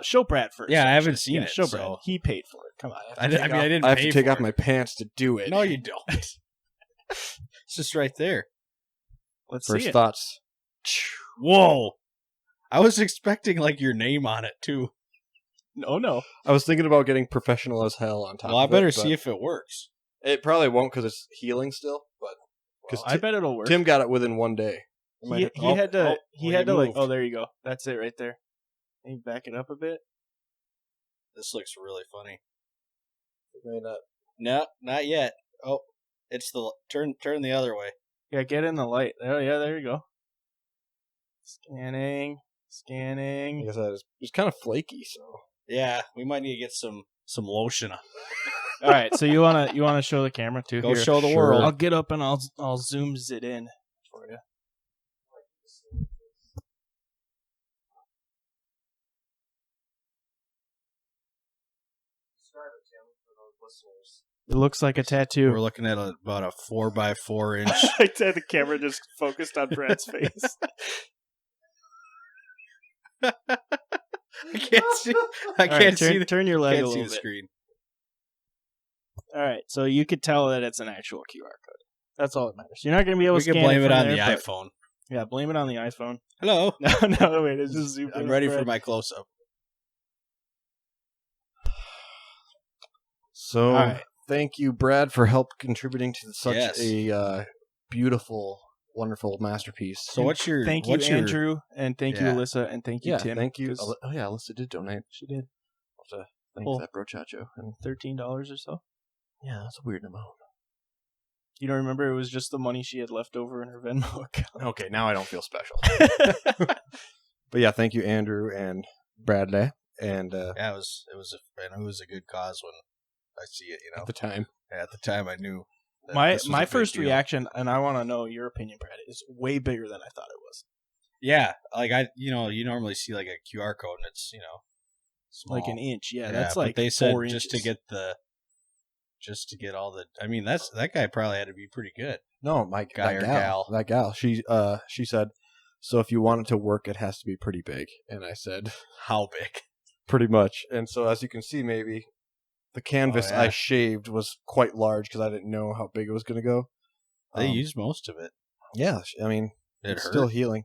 show Brad first.
Yeah, I haven't
actually.
seen
Yeah,
it,
Show
so-
Brad. He paid for it. Come on.
I didn't.
I have
pay
to take
for
off
it.
my pants to do it.
No, you don't. It's just right there.
Let's
First
see it.
thoughts.
Whoa! I was expecting like your name on it too.
No.
I was thinking about getting professional as hell on top.
Well, I
of
better
it,
see
but
if it works.
it probably won't because it's healing still. But because
I bet it'll work.
Tim got it within one day.
he had to
well,
like.
moved.
Oh, there you go. That's it right there. Can you back it up a bit?
This looks really funny.
Maybe not.
No, not yet. Oh, it's the turn the other way.
Yeah, get in the light. Oh, yeah, there you go. Scanning.
Like I said, it's kind of flaky, so.
Yeah, we might need to get some lotion on.
All right, so you wanna show the camera too?
Go
Here.
show the
Sure.
world.
I'll get up and I'll zoom it in for you. It looks like a tattoo.
We're looking at about a 4x4 inch.
I said the camera just focused on Brad's face.
I can't see. I
All
can't
right,
see.
turn your leg a
Can't see
little
the
bit.
screen.
All right, so you could tell that it's an actual QR code. That's all that matters. You're not going to be able
We
to
can
scan
blame it
from
on
there,
the
but-
iPhone.
Yeah, blame it on the iPhone.
Hello.
No, wait, it's just super.
I'm ready for my close up.
So,
All right.
thank you, Brad, for help contributing to such
Yes.
a beautiful, wonderful masterpiece.
So what's your
Thank you,
what's your,
Andrew, and thank you,
Yeah.
Alyssa, and thank you,
Yeah,
Tim.
thank you.
'cause
Oh, yeah, Alyssa did donate.
She did
I'll have to thank
Cool.
that brochacho. And
$13 or so.
yeah, that's a weird amount.
You don't remember? It was just the money she had left over in her Venmo account.
Okay, now I don't feel special. But yeah, thank you, Andrew and Bradley. And
Yeah, it was a good cause when I see it. You know,
at the time,
at the time I knew. that
My
this was a
my
big
first
deal.
reaction, and I want to know your opinion, Brad, is way bigger than I thought it was.
Yeah, like you normally see like a QR code and it's small.
Like an inch. Yeah,
Yeah,
that's
but
like
they said
4
just to
inches.
get all the. I mean, that guy probably had to be pretty good.
no, my
Guy or gal.
that gal, she said, so if you want it to work, it has to be pretty big. And I said,
How big?
pretty much. And so, as you can see, maybe the canvas
Oh, yeah.
I shaved was quite large because I didn't know how big it was going to go.
They used most of it.
Yeah, I mean,
It
it's
hurt.
still healing.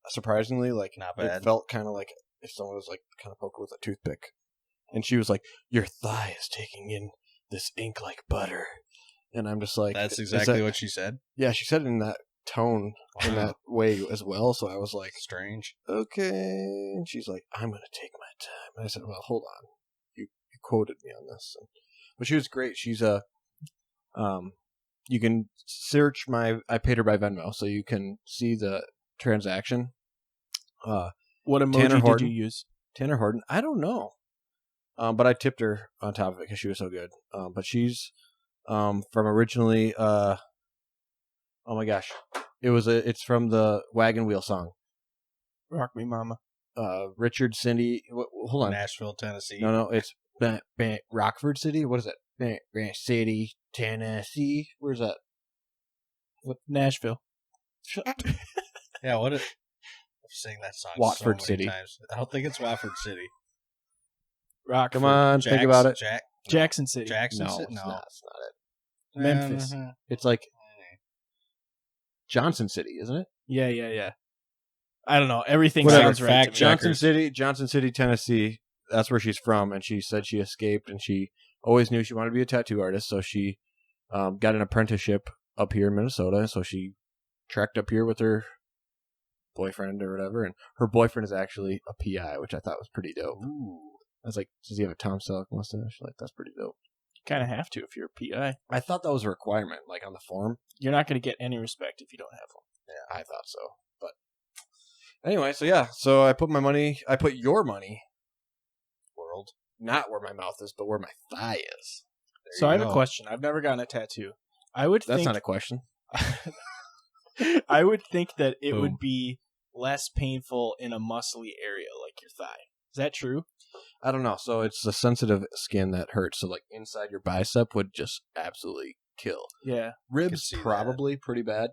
Surprisingly, like
Not
it
bad.
felt kind of like if someone was like kind of poking with a toothpick. And she was like, "Your thigh is taking in this ink like butter," and I'm just like,
That's
"Is
exactly
that-"
what she said.
Yeah, she said it in that tone, in
Wow.
that way as well. So I was like,
Strange.
"Okay," and she's like, "I'm gonna take my time." And I said, "Well, hold on, you quoted me on this," but she was great. She's you can search I paid her by Venmo, so you can see the transaction.
What emoji
Tanner
did
Horton.
you use?
Tanner Horton, I don't know, but I tipped her on top of it because she was so good. But she's from originally. Oh my gosh, it's from the Wagon Wheel song.
Rock Me Mama.
Richard Cindy. Hold on,
Nashville, Tennessee.
no, it's Rockford City. What is it? City, Tennessee. Where's that?
Nashville.
Yeah, what? I've sang that song
Watford
so many
City.
times. I don't think it's Watford City.
Rockford.
Come on, think about it.
Jackson City.
Jackson
No,
City.
it's
No,
not. It's not it.
Memphis.
It's like Johnson City, isn't it?
Yeah. I don't know. Everything
Whatever.
sounds right.
Fact
to me.
check.
Johnson City, Tennessee. That's where she's from, and she said she escaped, and she always knew she wanted to be a tattoo artist, so she got an apprenticeship up here in Minnesota. So she trekked up here with her boyfriend or whatever, and her boyfriend is actually a PI, which I thought was pretty dope.
Ooh.
I was like, does he have a Tom Selleck mustache? Like, that's pretty dope.
You kind of have to if you're a PI.
I thought that was a requirement, like on the form.
You're not going to get any respect if you don't have one.
Yeah, I thought so. But anyway, so I put your money,
World.
not where my mouth is, but where my thigh is.
So I have
go.
a question. I've never gotten a tattoo. I would
That's
think
not a question.
I would think that it
Boom.
would be less painful in a muscly area like your thigh. Is that true?
I don't know. So it's the sensitive skin that hurts. So like inside your bicep would just absolutely kill.
Yeah.
Ribs
see that.
probably pretty bad.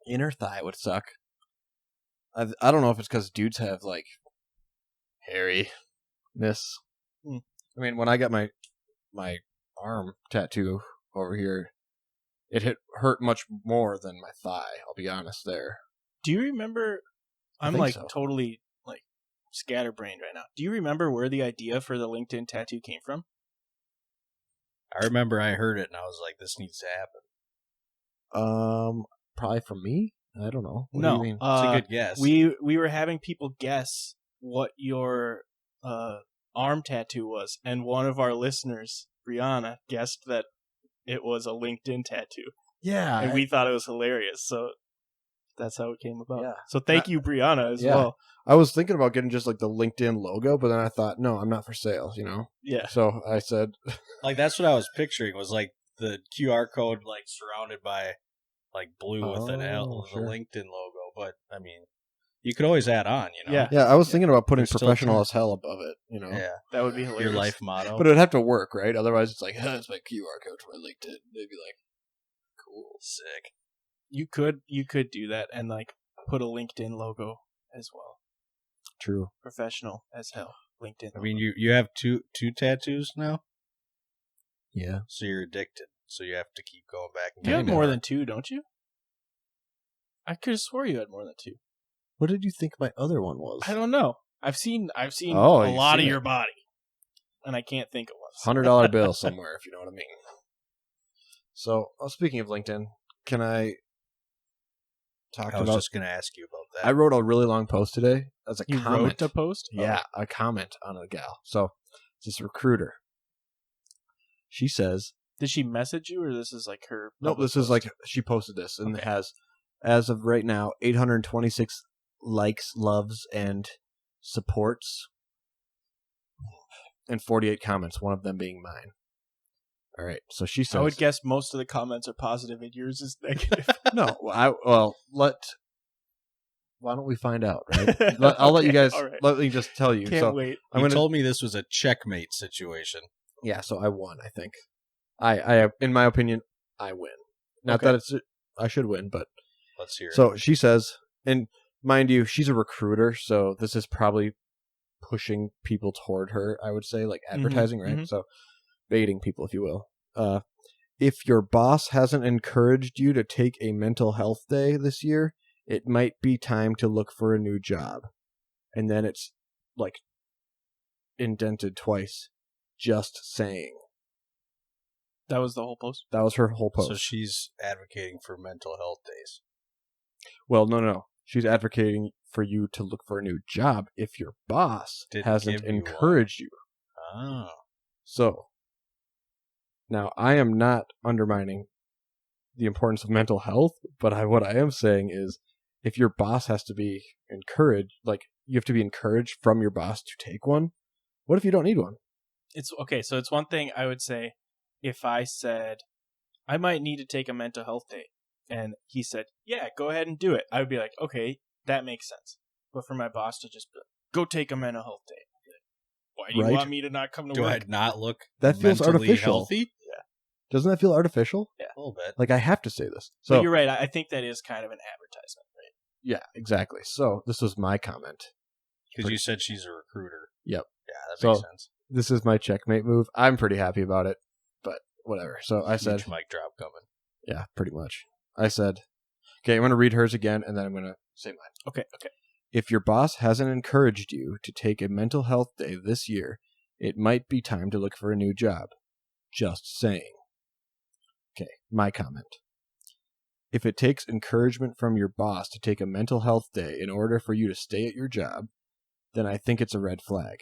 Inner thigh would suck. I don't know if it's because dudes have like hairiness.
Hmm.
I mean, when I got my arm tattoo over here, it hurt much more than my thigh. I'll be honest there.
Do you remember?
I
I'm
think
like
so.
totally like scatterbrained right now. Do you remember where the idea for the LinkedIn tattoo came from?
I remember I heard it and I was like, "This needs to happen."
Probably from me. I don't know. What
no,
do you mean?
It's a good guess.
we were having people guess what your arm tattoo was, and one of our listeners, Brianna, guessed that it was a LinkedIn tattoo,
Yeah,
and we thought it was hilarious. So that's how it came about.
Yeah.
So thank you, Brianna, as well.
I was thinking about getting just like the LinkedIn logo, but then I thought, no, I'm not for sale,
Yeah.
So I said,
Like, that's what I was picturing, was like the QR code, like, surrounded by, like, blue with an L,
sure.
the LinkedIn logo. But, I mean, you could always add on,
Yeah.
yeah, I was thinking about putting
There's still
professional
time.
as hell above it,
Yeah.
That would be hilarious.
Your life motto.
But it would have to work, right? Otherwise, it's like, that's my QR code for my LinkedIn. They'd be like, cool.
Sick.
You could do that and like put a LinkedIn logo as well.
True.
Professional as hell. LinkedIn.
I mean, you have two tattoos now,
Yeah.
so you're addicted. So you have to keep going back. And
You have
getting
more than 2, don't you? I could have swore you had more than 2.
What did you think my other one was?
I don't know. I've seen a
Oh, you've
lot of
seen
your
it.
body, and I can't think of one.
$100 bill somewhere, if you know what I mean. So, speaking of LinkedIn, can I talk
I was
about...
just going to ask you about that.
I wrote a really long post today as a
You
comment.
wrote a post?
Yeah, a comment on a gal. So, it's this recruiter. She says...
Did she message you, or this is like her?
Nope, this is like, she posted this, and it has, as of right now, 826 likes, loves, and supports, and 48 comments, one of them being mine. All right, so she says...
I would guess most of the comments are positive, and yours is negative.
No, why don't we find out, right? I'll let you guys,
all right.
let me just tell you.
Can't wait.
You told me this was a checkmate situation.
Yeah, so I won, I think. I in my opinion, I win. Not
Okay.
that I should win, but...
Let's hear it.
So she says, and mind you, she's a recruiter, so this is probably pushing people toward her, I would say, like advertising, right?
mhm.
So baiting people, if you will. If your boss hasn't encouraged you to take a mental health day this year, it might be time to look for a new job. And then it's like indented twice. Just saying.
That was the whole post.
That was her whole post.
So she's advocating for mental health days.
Well, no. She's advocating for you to look for a new job if your boss hasn't
give you
encouraged you.
Oh.
So, now I am not undermining the importance of mental health, but what I am saying is if your boss has to be encouraged, like you have to be encouraged from your boss to take one, what if you don't need one?
It's okay. So it's one thing I would say if I said I might need to take a mental health day, and he said, "Yeah, go ahead and do it." I would be like, "Okay, that makes sense." But for my boss to just be like, "Go take a mental health day," I'd be like, why do you
Right.
want me to not come to
Do
work?
I not look
That feels
mentally
artificial.
healthy?
Doesn't that feel artificial?
A little bit.
Like I have to say this.
So
So
you're right. I think that is kind of an advertisement, right?
yeah, exactly. So this was my comment.
Because you said she's a recruiter.
Yep.
Yeah, that
So-
makes sense.
This is my checkmate move. I'm pretty happy about it, but whatever. So I said,
Huge mic drop coming.
yeah, pretty much. I said, okay, I'm going to read hers again, and then I'm going to say mine.
Okay.
If your boss hasn't encouraged you to take a mental health day this year, it might be time to look for a new job. Just saying. Okay, my comment. If it takes encouragement from your boss to take a mental health day in order for you to stay at your job, then I think it's a red flag.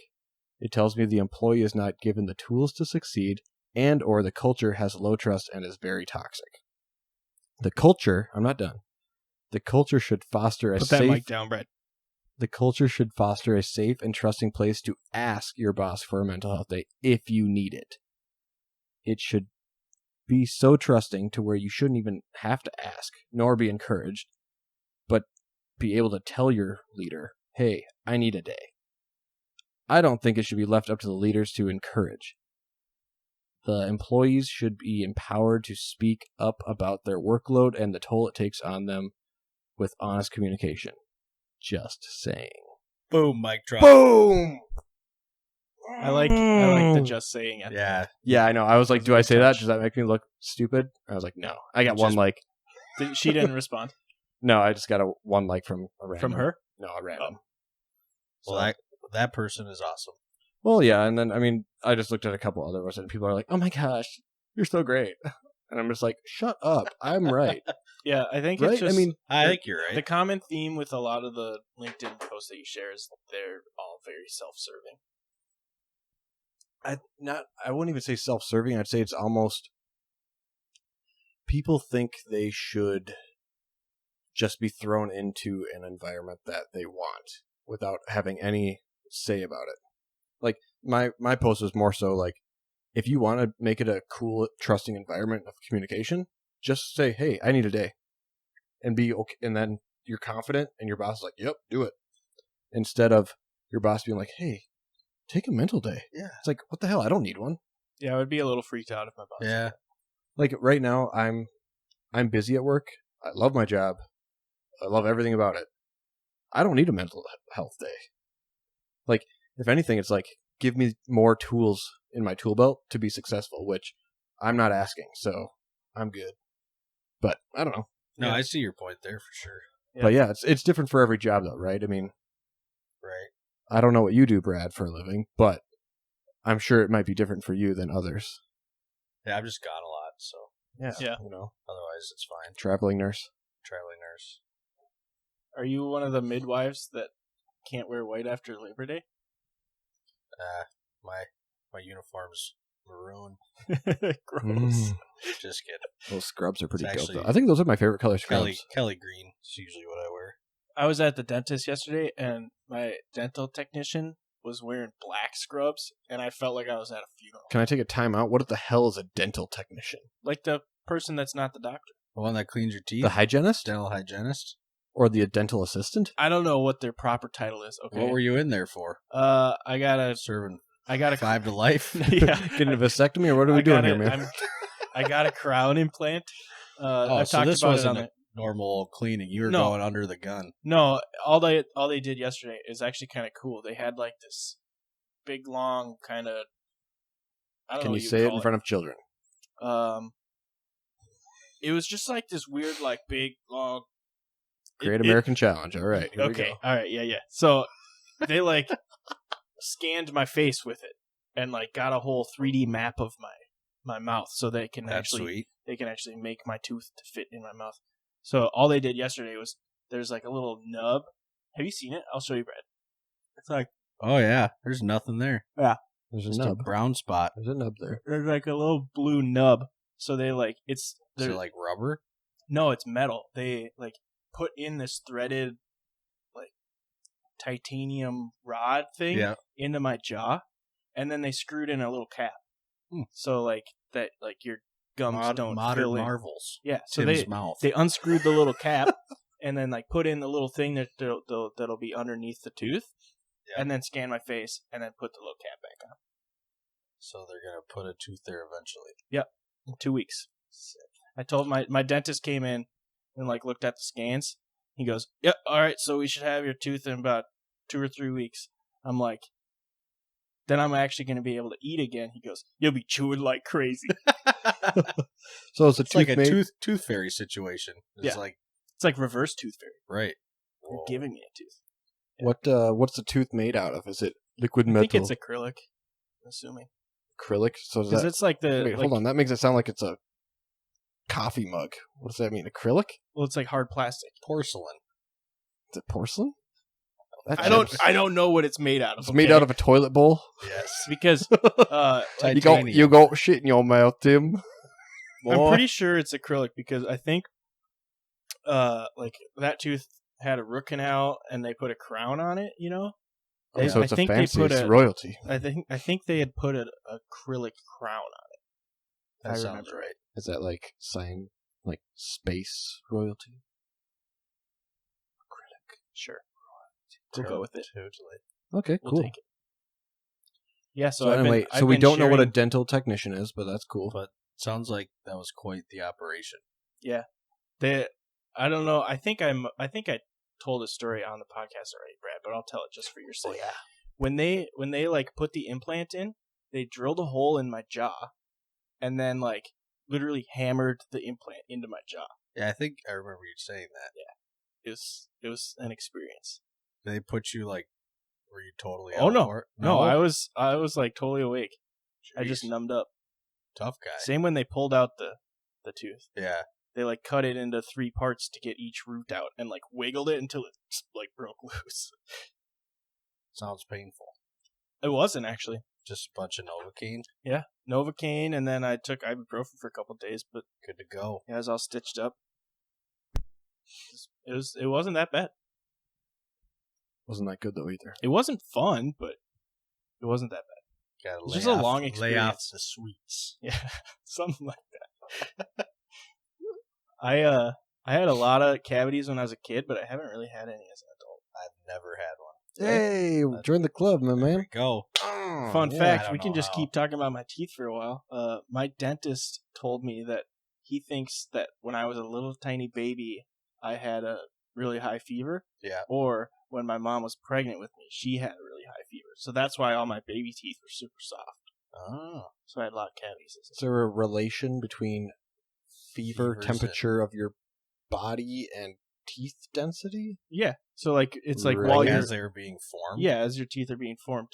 It tells me the employee is not given the tools to succeed and or the culture has low trust and is very toxic. The culture, I'm not done. The culture should foster a
Put that
safe...
mic down, Brett.
The culture should foster a safe and trusting place to ask your boss for a mental health day if you need it. It should be so trusting to where you shouldn't even have to ask, nor be encouraged, but be able to tell your leader, hey, I need a day. I don't think it should be left up to the leaders to encourage. The employees should be empowered to speak up about their workload and the toll it takes on them with honest communication. Just saying.
Boom, mic drop.
Boom!
I like the just saying it.
Yeah.
Yeah, I know. I was like, do I say that? Does that make me look stupid? I was like, no. I got one
Just-
like.
She didn't respond
No, I just got one like from a random.
from her.
No, a random.
Well, that person is awesome.
Well, yeah, and then, I mean, I just looked at a couple other ones, and people are like, oh my gosh, you're so great. And I'm just like, shut up. I'm right.
Yeah, I think
Right?
it's just.
I mean,
I think you're
The
right.
common theme with a lot of the LinkedIn posts that you share is they're all very self-serving.
I wouldn't even say self-serving. I'd say it's almost people think they should just be thrown into an environment that they want without having any say about it. Like my post was more so like, if you want to make it a cool, trusting environment of communication, just say, "Hey, I need a day," and be okay. And then you're confident, and your boss is like, "Yep, do it." Instead of your boss being like, "Hey, take a mental day."
Yeah.
It's like, what the hell? I don't need one.
Yeah, I would be a little freaked out if my boss.
Yeah.
Like right now, I'm busy at work. I love my job. I love everything about it. I don't need a mental health day. Like, if anything, it's like, give me more tools in my tool belt to be successful, which I'm not asking, so I'm good. But I don't know.
No,
Yeah.
I see your point there for sure.
Yeah.
But yeah, it's different for every job, though, right? I mean,
Right.
I don't know what you do, Brad, for a living, but I'm sure it might be different for you than others.
Yeah, I've just gone a lot, so
Yeah.
You know,
otherwise it's fine.
traveling nurse.
Traveling nurse.
Are you one of the midwives that can't wear white after Labor Day?
My uniform's maroon.
Gross.
Just kidding.
Those scrubs are pretty
It's
dope,
actually
though. I think those are my favorite color scrubs.
Kelly green is usually what I wear.
I was at the dentist yesterday, and my dental technician was wearing black scrubs, and I felt like I was at a funeral.
Can I take a time out? What the hell is a dental technician?
Like the person that's not the doctor.
The one that cleans your teeth.
The hygienist?
Dental hygienist.
Or the dental assistant?
I don't know what their proper title is. Okay.
What were you in there for?
I got a
Serving
5
to life.
Yeah.
Getting a vasectomy, or what are we doing here, man?
I got a crown implant. I've
so
talked
this
about it
wasn't
on
a normal cleaning. You were
No.
going under the gun.
No, all they did yesterday is actually kind of cool. They had like this big long kind of. I don't know
Can you
what
say it
call
in front of children?
It was just like this weird, like big long.
Great American Challenge. All right. Here we
Okay.
go.
All right. Yeah. So they like scanned my face with it and like got a whole 3D map of my mouth, so they can
That's sweet.
they can actually make my tooth to fit in my mouth. So all they did yesterday was there's like a little nub. Have you seen it? I'll show you, Brad. It's like
Oh yeah, there's nothing there.
There's
Just
a
a
nub.
brown spot.
There's a nub there.
there's like a little blue nub. So they like
Is it like rubber?
no, it's metal. They like put in this threaded like titanium rod thing
Yeah.
into my jaw, and then they screwed in a little cap. So like that, like your gums don't
Modern
fill in.
marvels.
Yeah, so
Tim's mouth.
they unscrewed the little cap and then like put in the little thing that'll be underneath the tooth,
Yeah.
and then scan my face and then put the little cap back on.
So they're gonna put a tooth there eventually.
In 2 weeks. I told my dentist came in and like looked at the scans. He goes, "Yep, all right, so we should have your tooth in about 2 or 3 weeks." I'm like, then I'm actually going to be able to eat again. He goes, "You'll be chewing like crazy."
So it's a
It's like a
made-
tooth fairy situation. It's
Yeah.
like
It's like reverse tooth fairy.
right.
You're
Whoa.
giving me a tooth.
What's the tooth made out of? Is it liquid
I think
metal?
it's acrylic, I'm assuming.
Acrylic? So is
Because
that,
it's like the
wait,
like,
hold on. That makes it sound like it's a coffee mug. What does that mean? Acrylic?
well, it's like hard plastic.
Porcelain.
Is it porcelain? That
I don't know what it's made out of.
It's made out of a toilet bowl.
Yes.
because
Titanium.
You go shit in your mouth, Tim.
I'm pretty sure it's acrylic because I think like that tooth had a root canal and they put a crown on it, you know?
Oh, so
I
it's a
think they
fancy.
put
It's
a-
royalty.
I think they had put an acrylic crown on it.
That
I
sounds
remember.
right.
Is that like sign like space royalty?
Sure. We'll go with it.
Totally.
Okay,
We'll
cool.
take it. Yeah, so,
So
I've
anyway,
been,
so we
I've been
don't know what a
sharing-
dental technician is, but that's cool.
But sounds like that was quite the operation.
I don't know. I think I told a story on the podcast already, Brad, but I'll tell it just for your sake.
yeah.
When they like put the implant in, they drilled a hole in my jaw and then like literally hammered the implant into my jaw.
Yeah, I think I remember you saying that.
It was an experience.
They put you like, were you totally
Oh,
out
no.
for it?
No, I was like totally awake. I just
Jeez.
numbed up.
Tough guy.
Same when they pulled out the tooth.
Yeah.
They like cut it into 3 parts to get each root out and like wiggled it until it like broke loose.
Sounds painful.
It wasn't actually.
Just a bunch of Novocaine.
Yeah, Novocaine, and then I took ibuprofen for a couple of days, but
Good to go.
yeah, I was all stitched up. It wasn't that bad.
Wasn't that good though either.
It wasn't fun, but it wasn't that bad.
Gotta
It's just a long
lay
experience.
off the sweets.
Yeah, something like that. I had a lot of cavities when I was a kid, but I haven't really had any as an adult.
I've never had one.
Hey, join the club, my man.
Go.
Fun
I
fact,
don't
we can
know
just
how.
keep talking about my teeth for a while. My dentist told me that he thinks that when I was a little tiny baby, I had a really high fever.
Yeah.
Or when my mom was pregnant with me, she had a really high fever. So that's why all my baby teeth were super soft.
Oh.
So I had a lot of cavities.
Is there a relation between fever,
Fevers
temperature of your body, and teeth density?
Yeah. So like it's like
Right.
while
Like
you're
as they were being formed.
yeah, as your teeth are being formed.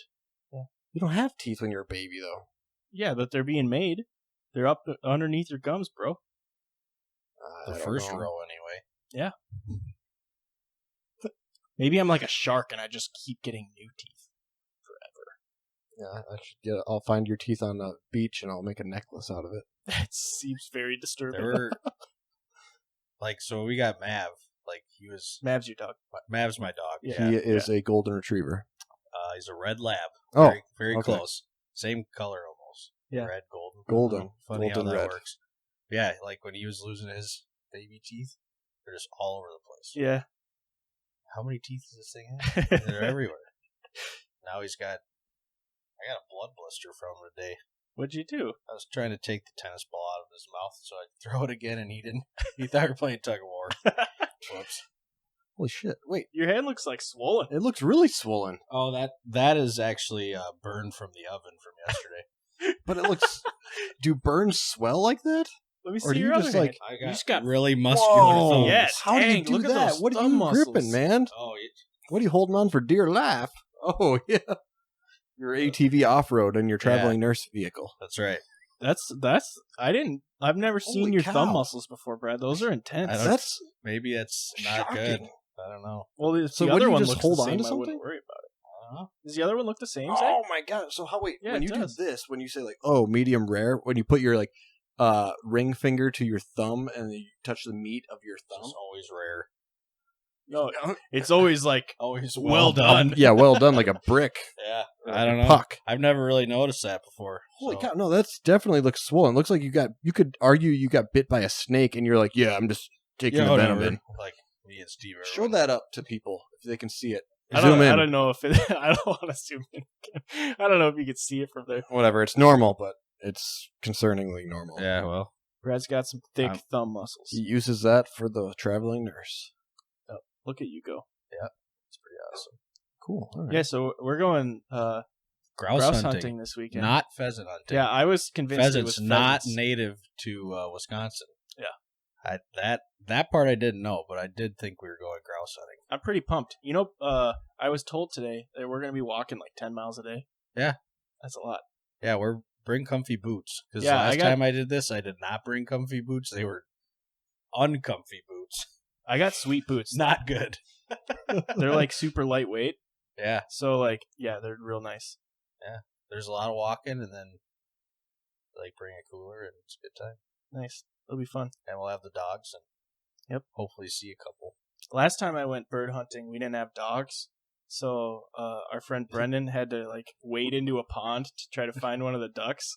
You don't have teeth when you're a baby, though.
Yeah, but they're being made. They're up underneath your gums, bro.
The
I don't
first
know.
row, anyway.
Yeah. Maybe I'm like a shark and I just keep getting new teeth forever.
Yeah, I should get. I'll find your teeth on the beach and I'll make a necklace out of it.
That seems very disturbing.
There were like so we got Mav. Like he was
Mav's your dog.
Mav's my dog.
Yeah.
He is a golden retriever.
He's a red lab.
Oh,
Very
okay.
close. Same color almost.
Yeah.
Red, golden.
Golden.
Funny
Golden
how that
red.
works. Yeah, like when he was losing his baby teeth, they're just all over the place.
Yeah.
How many teeth does this thing have? They're everywhere. Now I got a blood blister from him today.
What'd you do?
I was trying to take the tennis ball out of his mouth so I could throw it again, and he didn't. He thought we were playing tug of war. Whoops.
Holy shit! Wait,
Your hand looks like swollen.
it looks really swollen,
Oh, that is actually a burn from the oven from yesterday.
but it looks. Do burns swell like that?
Let me
Or
see
do
your
you
other
just,
hand.
like-
I
You just got
really muscular
Whoa,
thumbs.
yes.
How do you
Dang,
do
look at
that?
those
What are
thumb
you
muscles.
gripping, man?
Oh,
What are you holding on for dear life? Oh yeah, your ATV off road and your traveling nurse vehicle.
that's right.
I've never seen
Holy
your
cow.
thumb muscles before, Brad. Those are
I
intense.
don't-
That's
Maybe it's not good.
shocking.
I don't know.
Well, if
So
the
what, do
other
you
one
just
looks
hold
the
on
same,
to
I
something?
wouldn't worry about it.
I don't know.
Does the other one look the same, Zach?
Oh my god! So how wait
Yeah,
when
it
you
does.
do this, when you say like medium rare, when you put your like ring finger to your thumb and you touch the meat of your thumb.
It's always rare.
No, it's always like
Always
well done.
Yeah, well done, like a brick.
Yeah,
Like
I don't
a
know.
Puck.
I've never really noticed that before.
Holy
so.
cow! No, that's definitely looks swollen. Looks like you could argue you got bit by a snake, and you're like, yeah, I'm just taking
Yeah,
the venom
whatever.
in.
Like me and Steve.
Show
Irwin.
that up to people if they can see it.
I
Zoom in.
don't know if it. I don't want to zoom in. I don't know if you can see it from there.
Whatever, it's normal, but it's concerningly normal.
Yeah, well,
Brad's got some thick
I'm-
thumb muscles.
He uses that for the traveling nurse.
Look at you go.
it's pretty awesome.
Cool. All right.
Yeah, so we're going
Grouse,
grouse
hunting,
hunting this weekend.
not pheasant hunting.
Yeah, I was convinced it was
pheasants not
pheasants.
native to Wisconsin.
Yeah.
That part I didn't know, but I did think we were going grouse hunting.
I'm pretty pumped. You know, I was told today that we're going to be walking like 10 miles a day.
Yeah.
That's a lot.
Yeah, bring comfy boots because
Yeah,
last time I did this, I did not bring comfy boots. They were uncomfy boots.
I got sweet boots.
Not good.
They're like super lightweight.
Yeah,
So like, yeah, they're real nice.
there's a lot of walking, and then like bring a cooler, and it's a good time.
Nice. It'll be fun.
And we'll have the dogs, and hopefully see a couple.
Last time I went bird hunting, we didn't have dogs. So our friend Brendan had to like wade into a pond to try to find one of the ducks.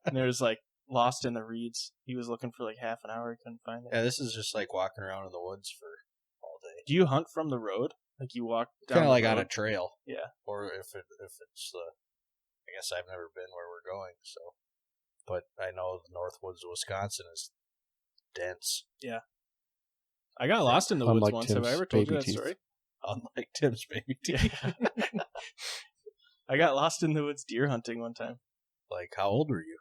And it was like lost in the reeds. He was looking for like half an hour. He couldn't find it.
Yeah, this is just like walking around in the woods for all day.
Do you hunt from the road? Like you walk down
Kind of
the
like on a
road?
trail.
Yeah.
Or if it's the, I guess I've never been where we're going, so. But I know the north woods of Wisconsin is dense.
I got lost in the woods
Unlike
once. Have I
Tim's
ever told you
baby
that
teeth.
story?
Unlike Tim's baby teeth.
I got lost in the woods deer hunting one time.
Like, how old were you?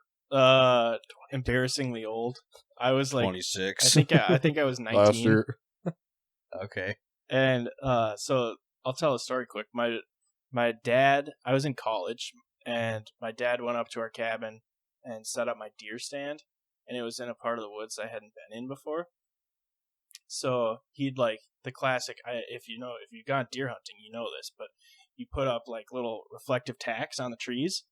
Embarrassingly old. I was like,
26.
I think I was 19.
Last year.
Okay.
And so I'll tell a story quick. My dad, I was in college, and my dad went up to our cabin and set up my deer stand. and it was in a part of the woods I hadn't been in before. So he'd like the classic. If you've gone deer hunting, you know this, but you put up like little reflective tacks on the trees,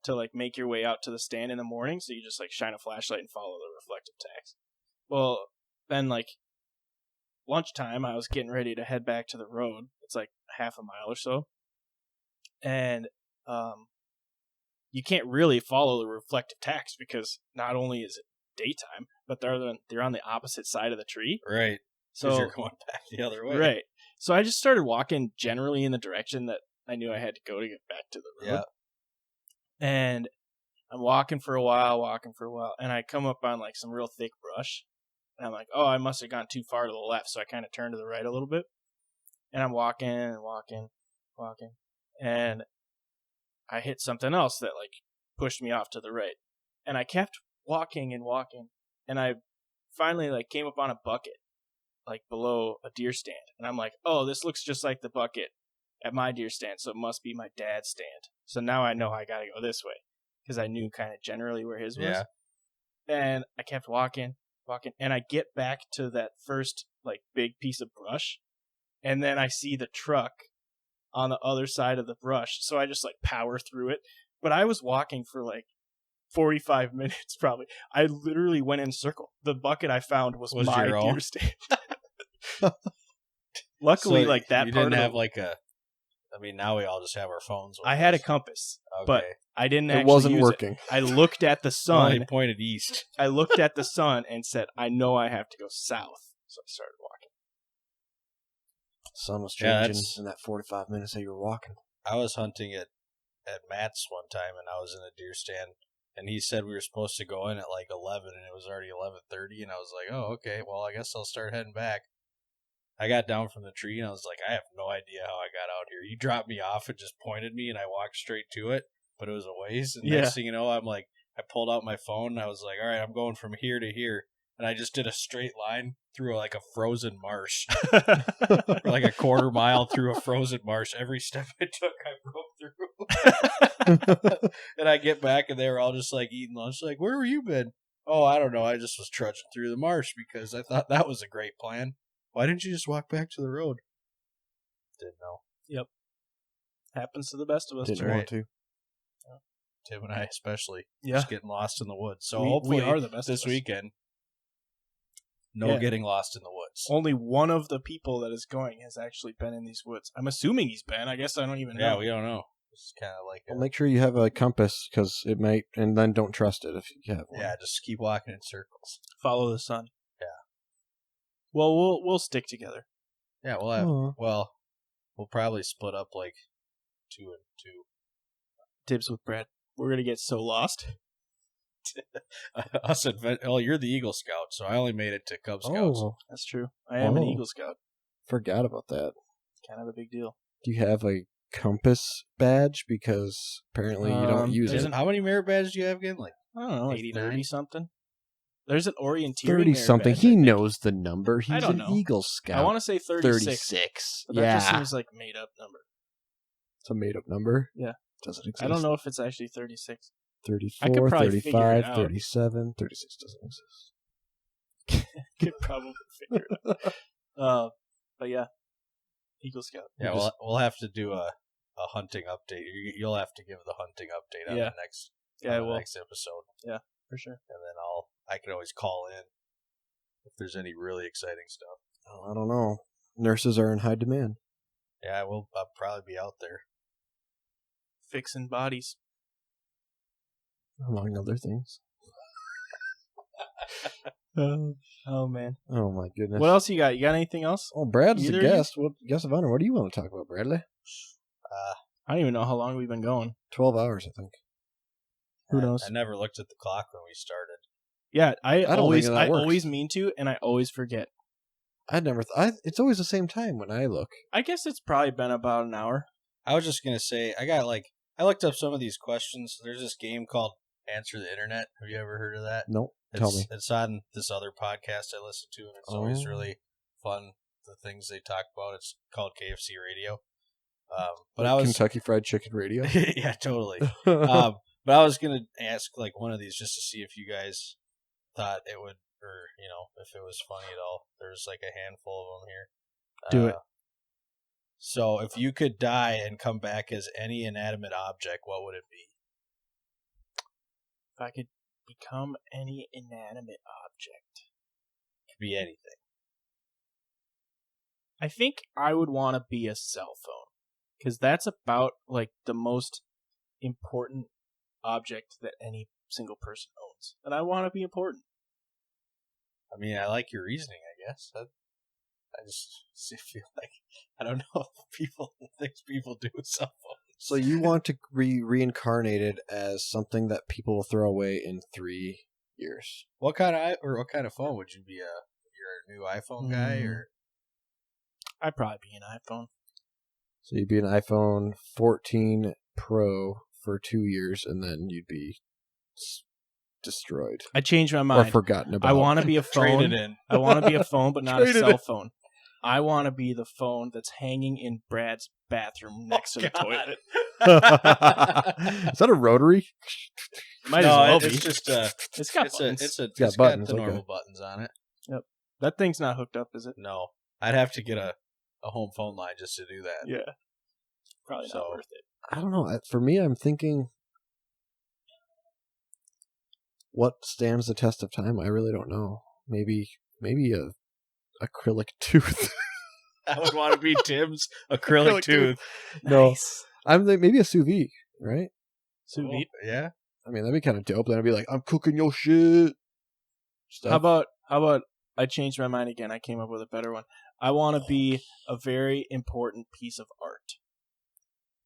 to like make your way out to the stand in the morning. So you just like shine a flashlight and follow the reflective tacks. Well, then like lunchtime, I was getting ready to head back to the road. It's like half a mile or so, and you can't really follow the reflective tacks because not only is it daytime, but they're on the opposite side of the tree.
Right.
So
you're going back the other way.
Right. So I just started walking generally in the direction that I knew I had to go to get back to the road. Yeah. And I'm walking for a while, and I come up on like some real thick brush. And I'm like, oh, I must have gone too far to the left. So I kind of turned to the right a little bit. And I'm walking. And I hit something else that like pushed me off to the right. And I kept walking. And I finally like came up on a bucket like below a deer stand. And I'm like, oh, this looks just like the bucket at my deer stand. So it must be my dad's stand. So now I know I got to go this way because I knew kind of generally where his was.
Yeah.
And I kept walking. And I get back to that first like big piece of brush. And then I see the truck on the other side of the brush. So I just like power through it. But I was walking for like 45 minutes probably. I literally went in a circle. The bucket I found was my deer stand. Luckily, so like that
you
part
didn't
of
have like a. I mean, now we all just have our phones.
I had a compass, but I didn't. It
wasn't working.
I looked at the sun.
Only pointed east.
I looked at the sun and said, "I know I have to go south." So I started walking.
Sun was changing in that 45 minutes that you were walking.
I was hunting at Matt's one time, and I was in a deer stand, and he said we were supposed to go in at like 11, and it was already 11:30, and I was like, "Oh, okay. Well, I guess I'll start heading back." I got down from the tree, and I was like, I have no idea how I got out here. You dropped me off and just pointed me, and I walked straight to it, but it was a ways. And next thing you know, I'm like, I pulled out my phone, and I was like, all right, I'm going from here to here. And I just did a straight line through like a frozen marsh. Like a quarter mile through a frozen marsh. Every step I took, I broke through. And I get back, and they were all just like eating lunch. Like, where were you been? Oh, I don't know. I just was trudging through the marsh because I thought that was a great plan. Why didn't you just walk back to the road? Didn't know.
Yep. Happens to the best of us.
Didn't want to.
Tim and I especially. Just getting lost in the woods. So
hopefully we are the best
this weekend. No getting lost in the woods.
Only one of the people that is going has actually been in these woods. I'm assuming he's been. I guess I don't even know.
Yeah, we don't know. It's kind of like...
Well, make sure you have a compass because it might... And then don't trust it if you have one.
Yeah, just keep walking in circles.
Follow the sun.
Yeah.
Well, we'll stick together.
Yeah, we'll have. Well, we'll probably split up like 2 and 2.
Dibs with Brad. We're gonna get so lost.
You're the Eagle Scout, so I only made it to Cub Scouts.
Oh, that's true. I am an Eagle Scout.
Forgot about that.
Kind of a big deal.
Do you have a compass badge? Because apparently you don't use it.
How many merit badges do you have again? Like
I don't know, like 30 something. There's an orienteering
30 something. He knows the number. He's an Eagle Scout.
I want to say 36.
36.
But that just seems like a made up number.
It's a made up number?
Yeah.
Doesn't exist.
I don't know if it's actually 36.
34, 35, 37, 36 doesn't exist.
Could probably figure it out. But yeah, Eagle Scout.
Yeah, we'll have to do a hunting update. You'll have to give the hunting update on the next next episode.
Yeah, for sure.
And then I can always call in if there's any really exciting stuff.
Oh, I don't know. Nurses are in high demand.
Yeah, I'll probably be out there.
Fixing bodies.
Among other things.
Oh, man.
Oh, my goodness.
What else you got? You got anything else?
Oh, Brad's the guest. Guest of honor. What do you want to talk about, Bradley?
I don't even know how long we've been going.
12 hours, I think.
Who knows?
I never looked at the clock when we started.
Yeah, I always mean to, and I always forget.
It's always the same time when I look.
I guess it's probably been about an hour.
I was just going to say, I looked up some of these questions. There's this game called Answer the Internet. Have you ever heard of that?
Nope. Tell me.
It's on this other podcast I listen to, and it's always really fun, the things they talk about. It's called KFC Radio. But I was
Kentucky Fried Chicken Radio.
Yeah, totally. But I was going to ask like one of these just to see if you guys thought it would, or if it was funny at all. There's like a handful of them here.
Do it.
So, if you could die and come back as any inanimate object, what would it be?
If I could become any inanimate object,
It could be anything.
I think I would want to be a cell phone, because that's about like the most important object that any single person owns, and I want to be important.
I mean, I like your reasoning, I guess. I just feel like I don't know the things people do with cell phones.
So you want to be reincarnated as something that people will throw away in 3 years?
What kind of phone would you be? You're a new iPhone guy, or
I'd probably be an iPhone.
So you'd be an iPhone 14 Pro for 2 years, and then you'd be destroyed
I changed my
or
mind.
forgotten about.
I want to be a phone.
Trade it in.
I want to be a phone, but not a
Trade it
cell
in.
phone. I want to be the phone that's hanging in Brad's bathroom next to the toilet.
Is that a rotary?
Might as well be.
It's just
It's got buttons.
it's
buttons,
got the
okay.
normal buttons on it.
That thing's not hooked up, is it?
No, I'd have to get a home phone line just to do that.
Yeah. Probably
So-
not worth it.
I don't know. For me, I'm thinking, what stands the test of time? I really don't know. Maybe a acrylic tooth.
I would want to be Tim's acrylic tooth.
No,
Nice.
I'm like, maybe a sous vide, right?
Sous vide.
Yeah.
I mean, that'd be kind of dope. Then I'd be like, I'm cooking your shit.
How about I changed my mind again. I came up with a better one. I want to be a very important piece of art.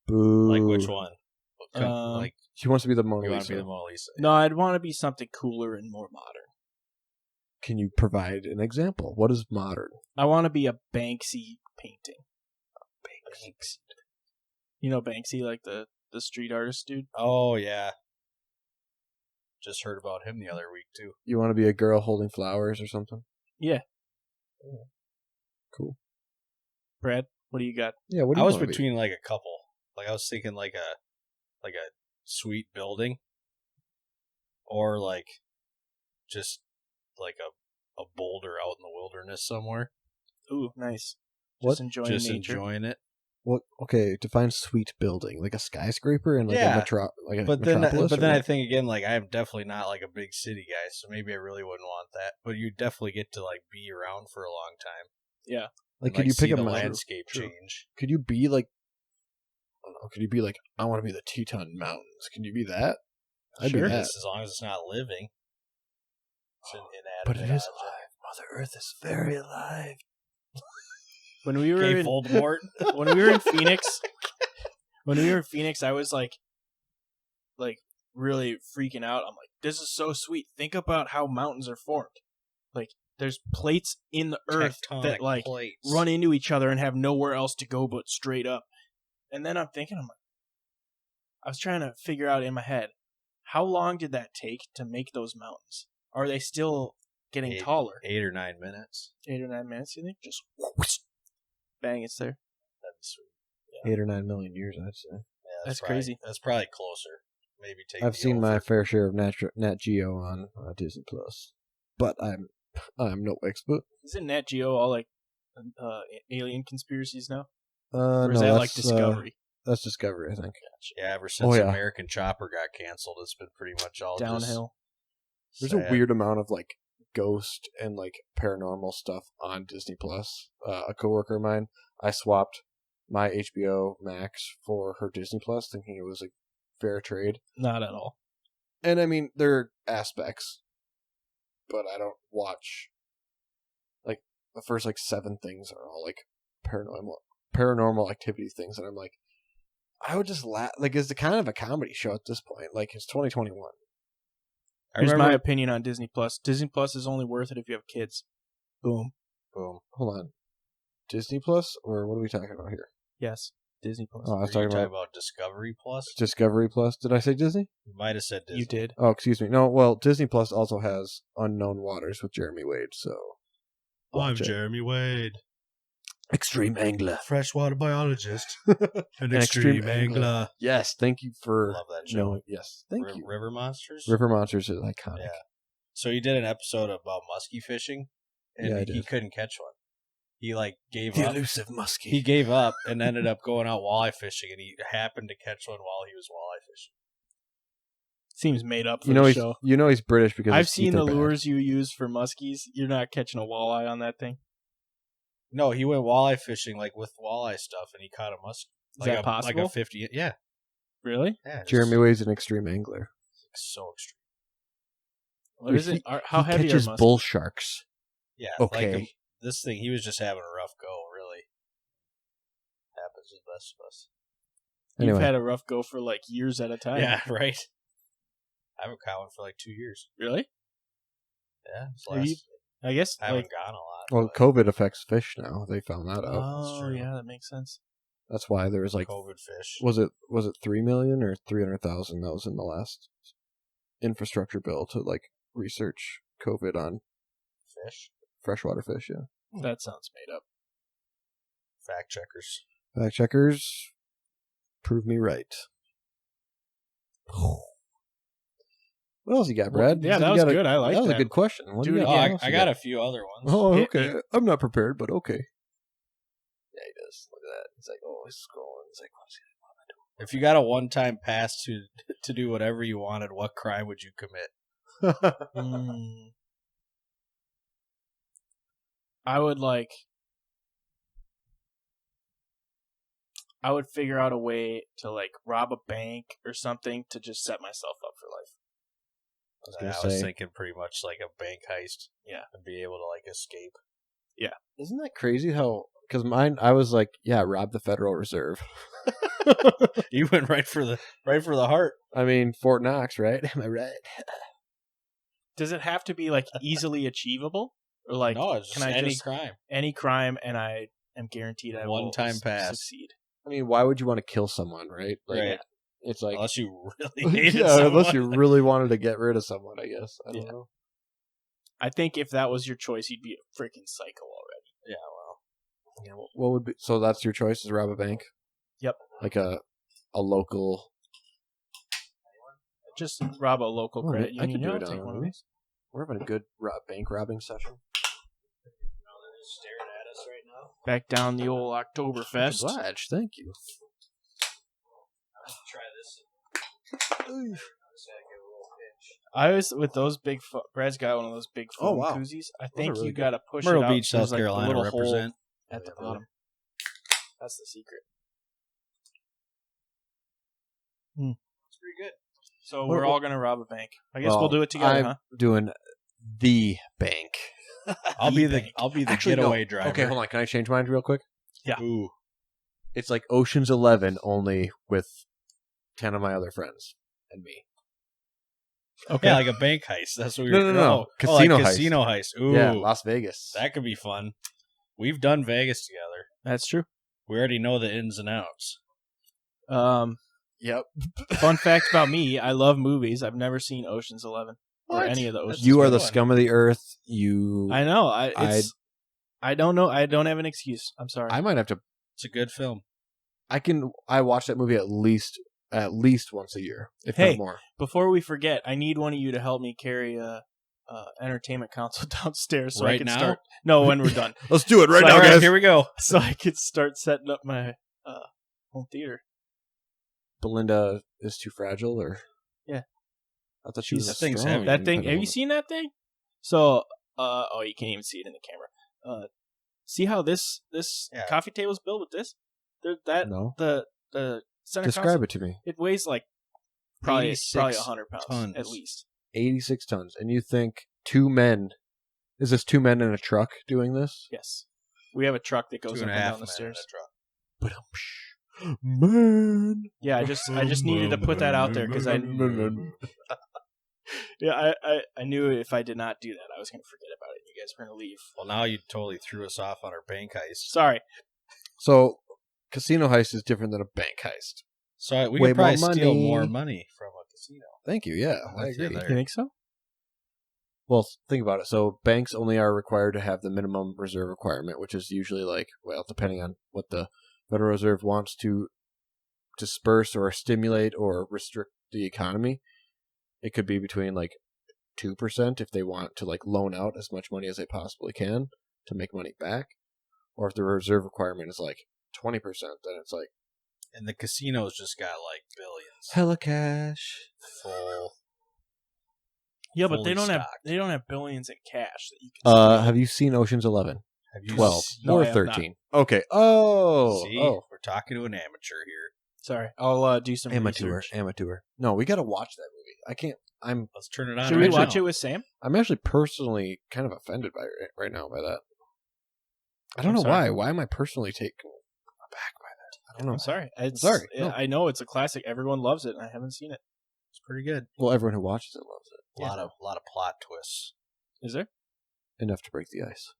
Boo?
Like which one? Like
She wants to be the Mona
you want to be
Lisa.
the Mona Lisa?
No, I'd want to be something cooler and more modern.
Can you provide an example? What is modern?
I want to be a Banksy painting. Banksy. You know Banksy, like the street artist dude?
Oh yeah. Just heard about him the other week too.
You want to be a girl holding flowers or something?
Yeah.
Cool.
Brad, what do you got?
Yeah. What do
I
you
was
wanna be?
between like a couple. Like I was thinking like a sweet building, or like just like a boulder out in the wilderness somewhere.
Ooh, nice.
What?
Just enjoying
Just
nature.
enjoying it.
What? Okay, define sweet building, like a skyscraper and like
Yeah.
a
But then
metropolis. or
I
what?
think again, like I'm definitely not like a big city guy, so maybe I really wouldn't want that. But you definitely get to like be around for a long time.
Yeah.
like,
And,
could you
see
pick a
the
mountain?
landscape
True.
change?
Could you be like? I don't know. Could you be like? I want to be the Teton Mountains. Can you be that? I'd
Sure.
be that.
As long as it's not living. It's an
But
inanimate
it is
object.
alive. Mother Earth is very alive.
When we were
Okay,
in
Voldemort.
when we were in Phoenix, I was like really freaking out. I'm like, this is so sweet. Think about how mountains are formed. Like, there's plates in the earth that
Tectonic
like
plates.
run into each other and have nowhere else to go but straight up. And then I'm like, I was trying to figure out in my head, how long did that take to make those mountains? Are they still getting taller?
8 or 9 minutes.
8 or 9 minutes, you think? Just whoosh, bang, it's there.
That'd be sweet.
8 or 9 million years, I'd say.
Yeah,
That's
probably-
crazy.
That's probably closer. Maybe take.
I've
the
seen
over.
my fair share of Nat Geo on Disney Plus, but I'm no expert.
Isn't Nat Geo all like alien conspiracies now?
Or
Or is that like Discovery?
That's Discovery, I think.
Yeah, ever since
yeah.
American Chopper got canceled, it's been pretty much all
Downhill.
There's
Just
a weird amount of like ghost and like paranormal stuff on Disney Plus. A coworker of mine, I swapped my HBO Max for her Disney Plus, thinking it was a fair trade.
Not at all.
And I mean, there are aspects, but I don't watch. Like the first like 7 things are all like paranormal activity things, and I'm like, I would just laugh. Like, it's the kind of a comedy show at this point. Like, it's 2021.
I
Here's
remember.
my opinion on Disney Plus. Disney Plus is only worth it if you have kids. Boom.
Boom.
Hold on, Disney Plus, or what are we talking about here?
Yes. Disney Plus.
Oh, I was
Were you
talking about
about Discovery Plus.
Discovery Plus. Did I say Disney?
You might have said Disney.
You did.
Oh, excuse me. No, well, Disney Plus also has Unknown Waters with Jeremy Wade. So,
I'm
watch it.
Jeremy Wade,
Extreme Angler.
freshwater biologist, an
extreme
extreme
angler.
angler.
Yes, thank you for
Love that show.
knowing. Yes, thank you.
River Monsters.
River Monsters is iconic.
Yeah. So he did an episode about muskie fishing, and
Yeah, I
he
did.
couldn't catch one. He gave
The
up.
elusive muskie.
He gave up and ended up going out walleye fishing, and he happened to catch one while he was walleye fishing.
Seems made up for the show.
He's British because
I've
his
seen
teeth
the
are bad.
lures you use for muskies. You're not catching a walleye on that thing.
No, he went walleye fishing with walleye stuff, and he caught a muskie.
Is that possible?
Like a 50. Yeah.
Really?
Yeah.
Jeremy Wade's an extreme angler.
So extreme.
What is it? How
he
heavy are
catches
muskies?
bull sharks.
Yeah.
Okay.
This thing, he was just having a rough go. Really. Happens to the best of us.
You've
Anyway.
had a rough go for years at a time.
Yeah. Right. I haven't caught one for 2 years.
Really?
Yeah.
I guess.
I haven't gone a lot.
Well, COVID affects fish now. They found that out.
Oh,
true.
yeah, that makes sense.
That's why there was
COVID fish.
was it 3 million or 300,000 that was in the last infrastructure bill to research COVID on
Fish.
freshwater fish. Yeah.
That sounds made up.
Fact checkers.
Fact checkers, prove me right. What else you got, Brad?
Yeah,
You
that
said
was
you got
good. I like
that. Was
that.
a good question. What do
Dude,
you
Oh,
got? What else
I
you
got a few other ones.
Oh,
Hit
okay.
me.
I'm not prepared, but okay. Yeah, he does. Look at that. He's like, oh, he's scrolling. He's like, what's he
If you got a one-time pass to do whatever you wanted, what crime would you commit?
Mm. I would figure out a way to rob a bank or something to just set myself up for life.
I was thinking pretty much like a bank heist.
Yeah.
And be able to escape.
Isn't that crazy how... Because mine, I was like, yeah, rob the Federal Reserve.
You went right for the heart.
I mean, Fort Knox, right? Am I right?
Does it have to be easily achievable, or
No, it's just any crime.
any crime, and I am guaranteed I will
One-time pass.
succeed?
I mean, why would you want to kill someone, right?
Right.
It's like...
Unless you really hated
yeah,
someone.
unless you really wanted to get rid of someone, I guess. I don't
Yeah.
know.
I think if that was your choice, you'd be a freaking psycho already.
Yeah, well.
Yeah, what would be... So that's your choice, is rob a bank?
Yep.
Like a local...
Just rob a local
Oh,
credit
I
union.
could do
Yeah,
it
I'll take
on
one of
one.
these.
We're having a good bank robbing session.
Staring at us right now.
Back down the old Oktoberfest.
Obliged, thank you.
Try this.
I was with those big. Brad's got one of those big foam
Oh, wow.
koozies. I
are
think
really
you
good.
got to push
Myrtle
it out.
Beach, South
There's, a
Carolina
little hole
represent.
at the
Yeah,
bottom. That's the secret.
It's pretty good.
So we're all gonna rob a bank. I guess we'll
Well,
do it together,
I'm
huh?
doing the bank.
I'll be
bank.
the
Actually, no.
getaway driver.
Okay, hold on. Can I change mine real quick?
Yeah.
Ooh.
It's like Ocean's 11, only with 10 of my other friends and me.
Okay.
Yeah, like a bank heist. That's what we
No,
were.
no, no.
Oh,
Casino heist.
Casino heist. Ooh,
Yeah, Las Vegas.
that could be fun. We've done Vegas together.
That's true.
We already know the ins and outs.
Yep.
Fun fact about me: I love movies. I've never seen Ocean's 11 or
What?
any of the Oceans.
You are
good
the
one.
scum of the earth. You.
I know. I don't know. I don't have an excuse. I'm sorry.
I might have to.
It's a good film.
I watch that movie at least once a year, if
Hey.
not more.
Before we forget, I need one of you to help me carry a entertainment console downstairs so I
Right
can
now?
start. No, when we're done,
Let's do it right
So
now,
All right,
guys.
here we go.
so I could start setting up my home theater.
Belinda is too fragile, or
Yeah.
I thought she was
That
a
thing's
strong
heavy.
That thing.
independent
Have you
woman.
seen that thing? So, oh, you can't even see it in the camera. See how this
Yeah.
coffee table's built with this? That
No.
the center
Describe
console,
it to me.
it weighs probably
86
100 pounds
tons.
at least.
86 tons, and you think 2 men? Is this 2 men in a truck doing this?
Yes, we have a truck that goes
2.5
up and down
men
the
in
stairs.
a truck.
But man,
Yeah, I just needed to put that out there because I knew if I did not do that, I was going to forget about it. You guys were going to leave.
Well, now you totally threw us off on our bank heist.
Sorry.
So, casino heist is different than a bank heist.
So we
Way
could probably
more
steal
money.
more money from a casino.
Thank you. Yeah, I
With you
agree.
there.
You think so?
Well, think about it. So, banks only are required to have the minimum reserve requirement, which is usually depending on what the Federal Reserve wants to disperse or stimulate or restrict the economy. It could be between 2% if they want to like loan out as much money as they possibly can to make money back, or if the reserve requirement is like 20%, then it's like
And the casinos just got like billions.
hella cash.
Full.
Yeah, but they
fully
don't
stocked.
have billions in cash that you can steal.
Have you seen Ocean's 11,
Have you
12,
seen-
No, I
or
have
13? Okay. Oh,
See, we're talking to an amateur here.
Sorry, I'll do some research.
Amateur. No, we got to watch that movie. I can't.
Let's turn it on.
Should we
right
watch
now.
it with Sam?
I'm actually personally kind of offended by it right now by that. I don't
I'm
know
sorry.
why. Why am I personally taken aback by that? I don't know.
I'm sorry.
Sorry.
Yeah,
No.
I know it's a classic. Everyone loves it, and I haven't seen it.
It's pretty good.
Well, everyone who watches it loves it.
A lot of plot twists.
Is there?
Enough to break the ice.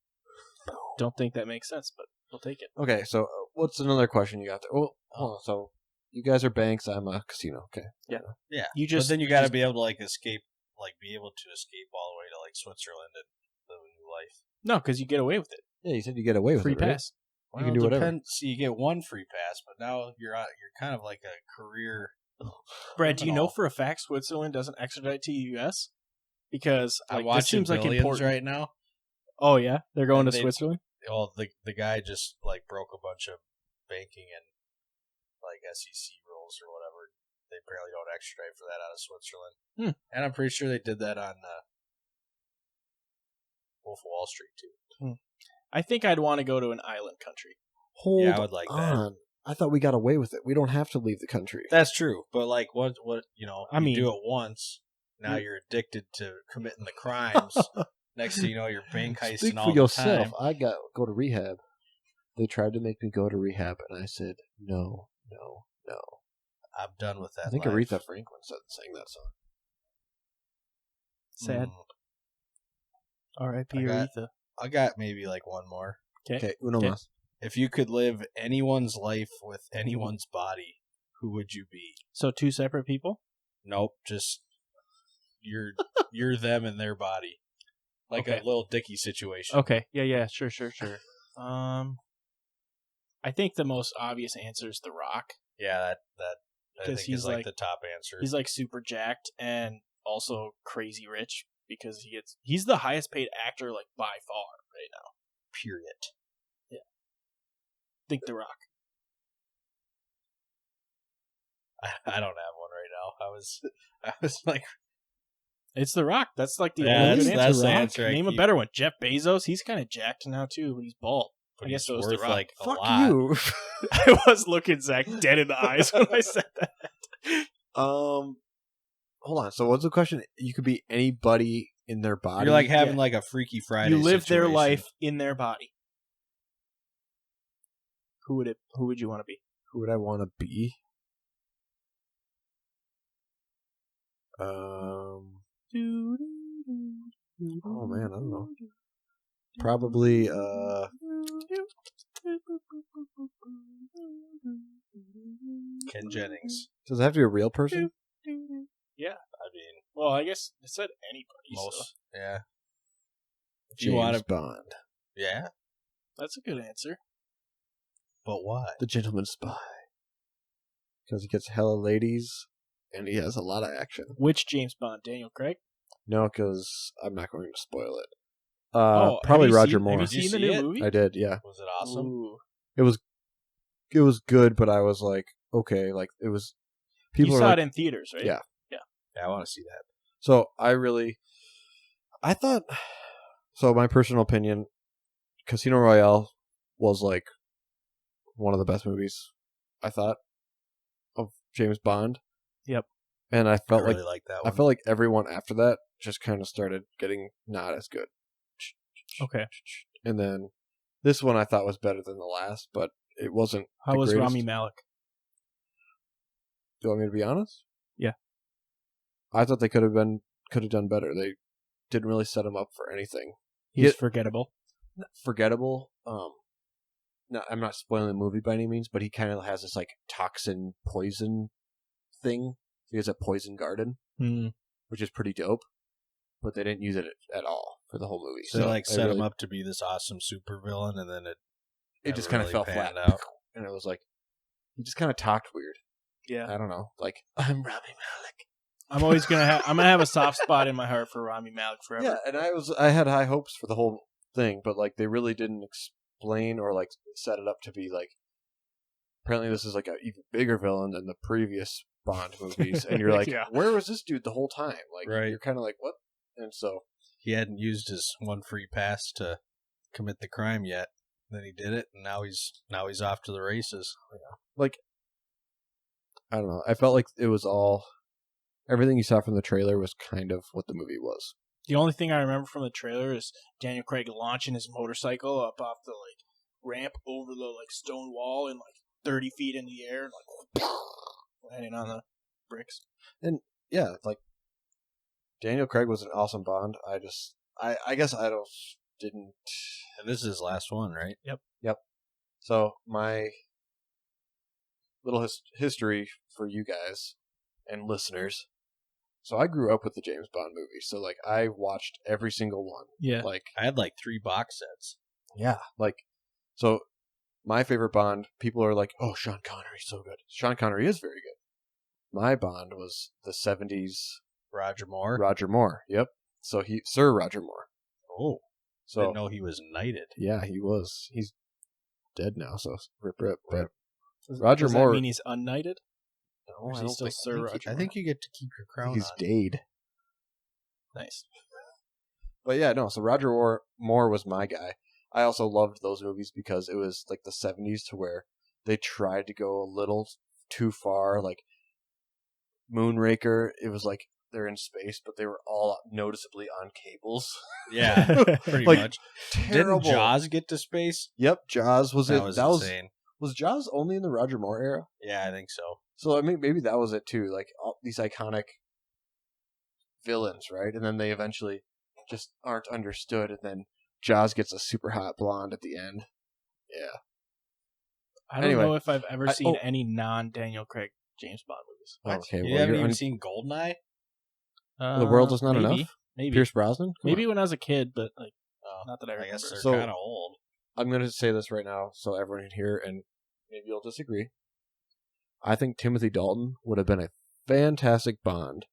Don't think that makes sense, but we'll take it.
Okay, so what's another question you got there? Well, hold on. So you guys are banks. I'm a casino. Okay.
Yeah.
You just
but then you got to be able to like escape, like be able to escape all the way to like Switzerland and live a new life.
no, because you get away with it.
Yeah, you said you get away with
Free
it, right?
pass.
You can do whatever.
So you get one free pass, but now you're kind of like a career.
Brad, do you know
criminal.
for a fact Switzerland doesn't extradite to the U.S.? Because
I
like,
watch
this seems like
Billions
important.
right now.
Oh yeah, they're going
And
to
they-
Switzerland.
Well, the guy just like broke a bunch of banking and like SEC rules or whatever. They apparently don't extradite for that out of Switzerland. And I'm pretty sure they did that on Wolf of Wall Street too.
I think I'd want to go to an island country.
Hold
Yeah, I would like that.
on. I thought we got away with it. We don't have to leave the country.
That's true, but like what you know,
I
you
mean-
do it once. Now you're addicted to committing the crimes. Next thing you know, you're bank heisting
Speak
all
for
the
yourself.
time.
I go to rehab. They tried to make me go to rehab, and I said no.
I'm done with that.
I think
life.
Aretha Franklin sang that song.
Sad.
Mm,
R.I.P.
I got-
Aretha.
I got maybe like one more.
Okay, uno
Okay.
mas.
If you could live anyone's life with anyone's body, who would you be?
So 2 separate people.
Nope, just you're them and their body, like
Okay.
a little Dicky situation.
Okay. Yeah. Sure. I think the most obvious answer is The Rock.
Yeah, that I
'Cause
think
he's
is like
like-
the top answer.
He's like super jacked and also crazy rich because he's the highest paid actor like by far right now.
period.
Think The Rock.
I don't have one right now. I was like,
It's The Rock. That's like the
Yeah,
only
that's-
good
that's
answer.
the
Rock.
answer I
Name a
keep.
better one. Jeff Bezos. He's kind of jacked now too, but he's bald.
but
I guess
he's
so is The
worth
Rock.
like a
Fuck
lot.
you.
I was looking Zach dead in the eyes when I said that.
Hold on. So what's the question? You could be anybody in their body.
You're like having like a Freaky Friday.
You live their
situation.
life in their body. Who would you want to be?
Who would I want to be? Oh man, I don't know. Probably
Ken Jennings.
does it have to be a real person?
Yeah.
I mean,
Well, I guess it said anybody.
most.
So
Yeah. If
James
you want to,
Bond,
yeah,
that's a good answer.
but why?
the gentleman spy. Because he gets hella ladies and he has a lot of action.
Which James Bond? Daniel Craig?
No, because I'm not going to spoil it.
Have
Probably
you
Roger
seen-
Moore.
Have you
Did you
seen the
see
new
it?
movie?
I did, yeah.
Was it awesome?
Ooh.
It was good, but I was like, okay, like it was.
You
People
saw
are
it
like,
in theaters, right?
Yeah.
Yeah, I want to see that.
so I thought, so my personal opinion, Casino Royale was like one of the best movies I thought of James Bond.
Yep.
And I felt
I really like that
I
one.
felt like everyone after that just kind of started getting not as good.
Okay.
And then this one I thought was better than the last, but it wasn't.
How
the
was
greatest.
Rami Malek?
Do you want me to be honest?
Yeah.
I thought they could have done better. They didn't really set him up for anything.
He's
Yeah.
forgettable.
Forgettable. No, I'm not spoiling the movie by any means, but he kind of has this like toxin poison thing. He has a poison garden, which is pretty dope. But they didn't use it at all for the whole movie.
So they like
I
set
really-
him up to be this awesome supervillain, and then
It just
never
kind of
really
fell
panned
flat,
out.
and it was like he just kind of talked weird.
Yeah.
I don't know. Like I'm Rami Malek.
I'm always I'm gonna have a soft spot in my heart for Rami Malek forever.
Yeah, and I had high hopes for the whole thing, but like they really didn't explain or like set it up to be like. Apparently, this is like an even bigger villain than the previous Bond movies, and you're like, where was this dude the whole time? Like, you're kind of like, what? And so
he hadn't used his one free pass to commit the crime yet. Then he did it, and now he's off to the races.
Like, I don't know. I felt like it was all everything you saw from the trailer was kind of what the movie was.
The only thing I remember from the trailer is Daniel Craig launching his motorcycle up off the like ramp over the like stone wall and like 30 feet in the air, like landing on the bricks.
And yeah, like Daniel Craig was an awesome Bond. I guess I didn't.
And this is his last one, right?
Yep. So my little history for you guys and listeners. So I grew up with the James Bond movies. So like I watched every single one.
Yeah.
Like
I had like 3 box sets.
Yeah. Like so my favorite Bond, people are like, "Oh, Sean Connery's so good." Sean Connery is very good. My Bond was the 70s
Roger Moore.
Roger Moore. Yep. So Sir Roger Moore.
Oh.
So
didn't know he was knighted.
Yeah, he was. He's dead now, so rip. But
Does
Roger Moore.
Does that mean he's unknighted?
No,
Or is
I
he
don't
still
think
Sir Roger
I
Moore?
think you get to keep your crown
he's
on.
Dade.
Nice.
But yeah, no. So Roger Moore was my guy. I also loved those movies because it was like the 70s to where they tried to go a little too far. Like Moonraker, it was like they're in space, but they were all noticeably on cables.
Yeah, pretty
Like,
much.
Terrible.
Didn't Jaws get to space?
Yep, Jaws was it.
That was insane.
Was Jaws only in the Roger Moore era?
Yeah, I think so.
So I mean, maybe that was it too. Like all these iconic villains, right? And then they eventually just aren't understood, and then Jaws gets a super hot blonde at the end. Yeah.
I don't know if I've ever seen any non-Daniel Craig James Bond movies.
Okay,
You haven't even seen Goldeneye?
The World Is Not
maybe,
Enough?
Maybe.
Pierce Brosnan?
Maybe when I was a kid, but like not that I remember.
I guess they're
So-
kind of old.
I'm going to say this right now so everyone can hear, and maybe you'll disagree. I think Timothy Dalton would have been a fantastic Bond,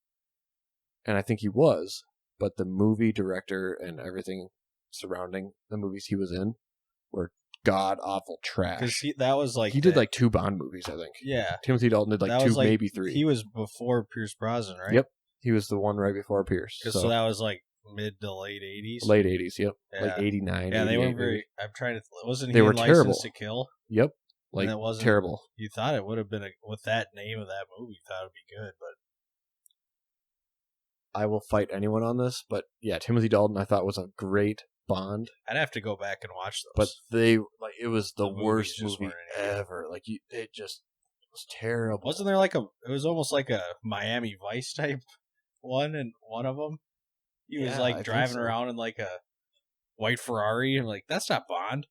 and I think he was, but the movie director and everything surrounding the movies he was in were god-awful trash.
Because that was like...
He did like 2 Bond movies, I think.
Yeah.
Timothy Dalton did like
That
2,
was, like,
maybe 3.
He was before Pierce Brosnan, right?
Yep. He was the one right before Pierce.
So that was like mid to late 80s?
Late 80s, yep.
Yeah.
Like 89,
Yeah, they
88,
weren't very... I'm trying to... Wasn't he
They were
in
terrible.
License to Kill?
Yep. Like,
And that wasn't...
terrible.
You thought it would have been... with that name of that movie, you thought it would be good, but...
I will fight anyone on this, but yeah, Timothy Dalton I thought was a great Bond,
I'd have to go back and watch
but
those.
it was the
The movies
worst
just
movie
weren't any good.
ever. Like it just was terrible.
Wasn't there like it was almost like a Miami Vice type one in one of them? He was
Yeah, I
like
think
driving
so.
around in like a white Ferrari, and like, that's not Bond.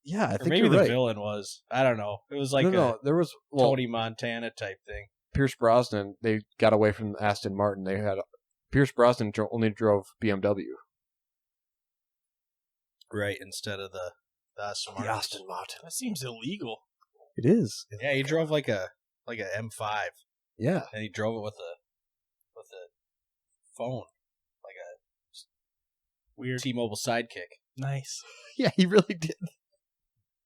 Yeah, I
Or
think
maybe
you're
the
right.
villain was. I don't know. It was like
no, there was
Tony Montana type thing.
Pierce Brosnan. They got away from Aston Martin. They had Pierce Brosnan only drove BMW.
Right, instead of the Aston Martin.
The Aston Martin.
That seems illegal.
It is.
Yeah, he drove like a M5,
Yeah.
and he drove it with a phone, like a
Weird.
T-Mobile Sidekick.
Nice.
Yeah, he really did.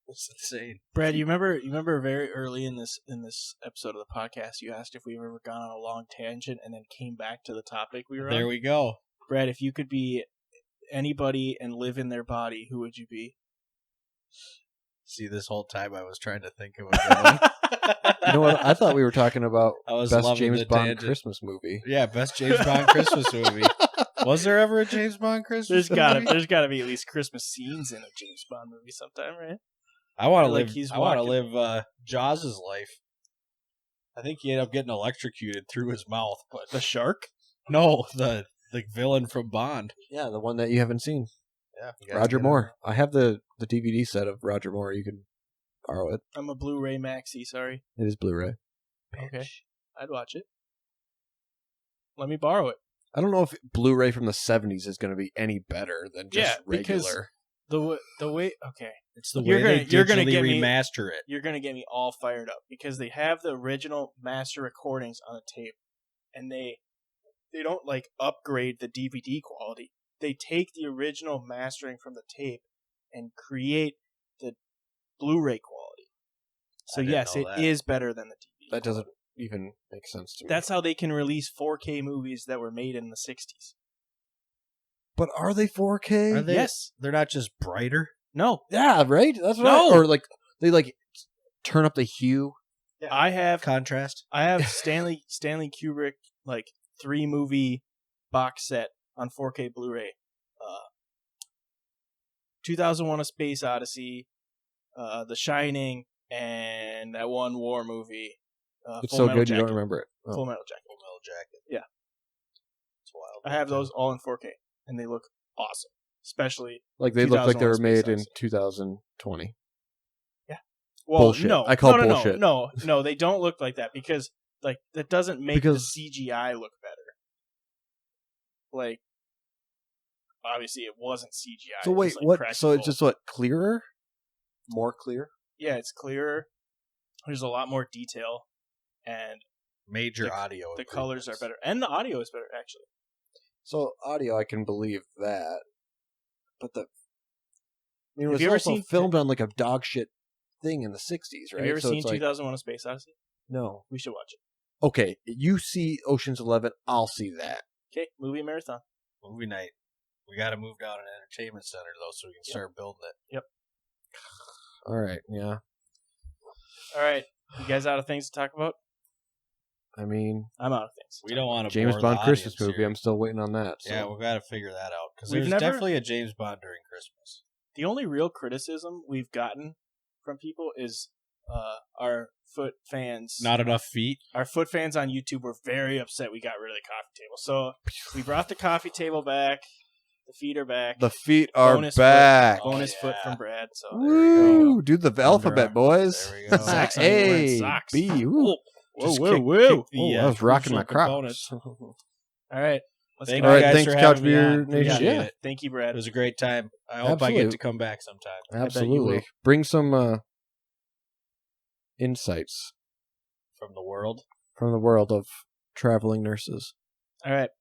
It's insane.
Brad, you remember very early in this episode of the podcast, you asked if we've ever gone on a long tangent and then came back to the topic we were on.
There we go.
Brad, if you could be anybody and live in their body, who would you be?
See, this whole time I was trying to think of a good one.
You know what? I thought we were talking about
I was
best
loving
James
the
Bond
tangent.
Christmas movie.
Yeah, best James Bond Christmas movie. Was there ever a James Bond Christmas movie?
There's gotta be at least Christmas scenes in a James Bond movie sometime, right?
I want to
Like
live.
he's
I want to
walking-
live Jaws' life. I think he ended up getting electrocuted through his mouth, but
The shark?
no, the villain from Bond.
Yeah, the one that you haven't seen.
Yeah, you guys
Roger
get it.
Moore. I have the DVD set of Roger Moore. You can borrow it.
I'm a Blu-ray maxi, sorry.
It is Blu-ray.
Okay. I'd watch it. Let me borrow it.
I don't know if Blu-ray from the 70s is going to be any better than just
Yeah, because-
regular.
The way okay,
It's the
You're
way
gonna
they digitally
get me-
remaster it.
You're going to get me all fired up because they have the original master recordings on a tape, and they don't like upgrade the DVD quality. They take the original mastering from the tape and create the Blu-ray quality. So
I didn't
yes,
know
it
that.
is better than the DVD.
That doesn't even make sense to me.
That's how they can release 4K movies that were made in the 60s.
But are they 4K?
Are they?
Yes.
They're not just brighter.
No.
Yeah, right. That's what
No.
or like they like turn up the hue.
I have
Contrast.
Stanley Kubrick like 3-movie box set on 4K Blu-ray. 2001: A Space Odyssey, The Shining, and that one war movie.
It's
Full
so
Metal
good
Jacket.
you don't remember it. Oh.
Full Metal Jacket.
Full Metal Jacket.
Yeah.
It's wild.
I have those all in 4K, and they look awesome. Especially
Like they look like they
2001:
were made
Space
in
Odyssey.
2020.
Well,
Bullshit.
no,
I call
no,
bullshit.
No, they don't look like that because like that doesn't make
Because-
the CGI look better. Like, obviously, it wasn't CGI.
So
it was,
wait,
like,
what?
practical.
So it's just what clearer, more clear.
yeah, it's clearer. There's a lot more detail, and
Major
the-
audio.
the colors are better, and the audio is better actually.
So audio, I can believe that, but the it
Have
was
you ever
also
seen-
filmed on like a dog shit thing in the 60s, right?
Have you ever
so
seen
it's like,
2001: A Space Odyssey?
no.
We should watch it.
Okay, you see Ocean's 11, I'll see that.
Okay, movie marathon.
Movie night. We got to move down an entertainment center though, so we can start building it.
All right, yeah.
All right, you guys out of things to talk about?
I mean,
I'm out of things.
We don't want to
James
bore
Bond
the
Christmas
audience
movie.
here.
I'm still waiting on that. So.
Yeah, we got to figure that out because
We've
there's
never-
definitely a James Bond during Christmas.
The only real criticism we've gotten from people is our foot fans.
Not enough feet.
Our foot fans on YouTube were very upset we got rid of the coffee table. So we brought the coffee table back. The feet are back.
The feet are
Bonus foot.
back.
Bonus
Oh,
foot
yeah.
from Brad. So
Woo! Do the alphabet, boys.
There we go.
Zach's not even wearing
A,
socks.
B. Ooh.
Just
whoa,
kick
whoa.
the,
Oh, I was rocking
crucial
my Crocs.
components.
All right. Let's
Thank
go.
All
you
right,
guys
thanks,
for
Couch
having me
Beer
on.
Nation.
Appreciate
Yeah.
it.
Thank you,
It
Brad.
was a great time. I hope I
Absolutely.
get to come back sometime.
bet you
Absolutely.
will.
Bring some insights
From the world.
from the world of traveling nurses.
All right.
A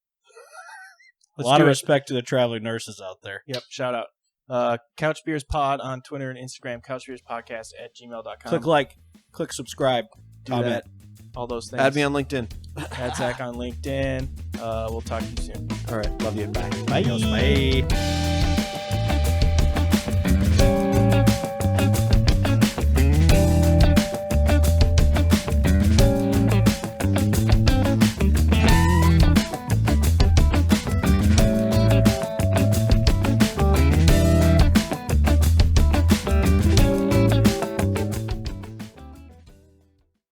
Let's
lot
do
of
it.
respect to the traveling nurses out there.
Yep, shout out. Couch Beers Pod on Twitter and Instagram, couchbeerspodcast@gmail.com.
Click subscribe,
Do
comment.
that. All those things.
Add me on LinkedIn.
Add Zach on LinkedIn. We'll talk to you soon.
All right. Love you. Bye.
Bye.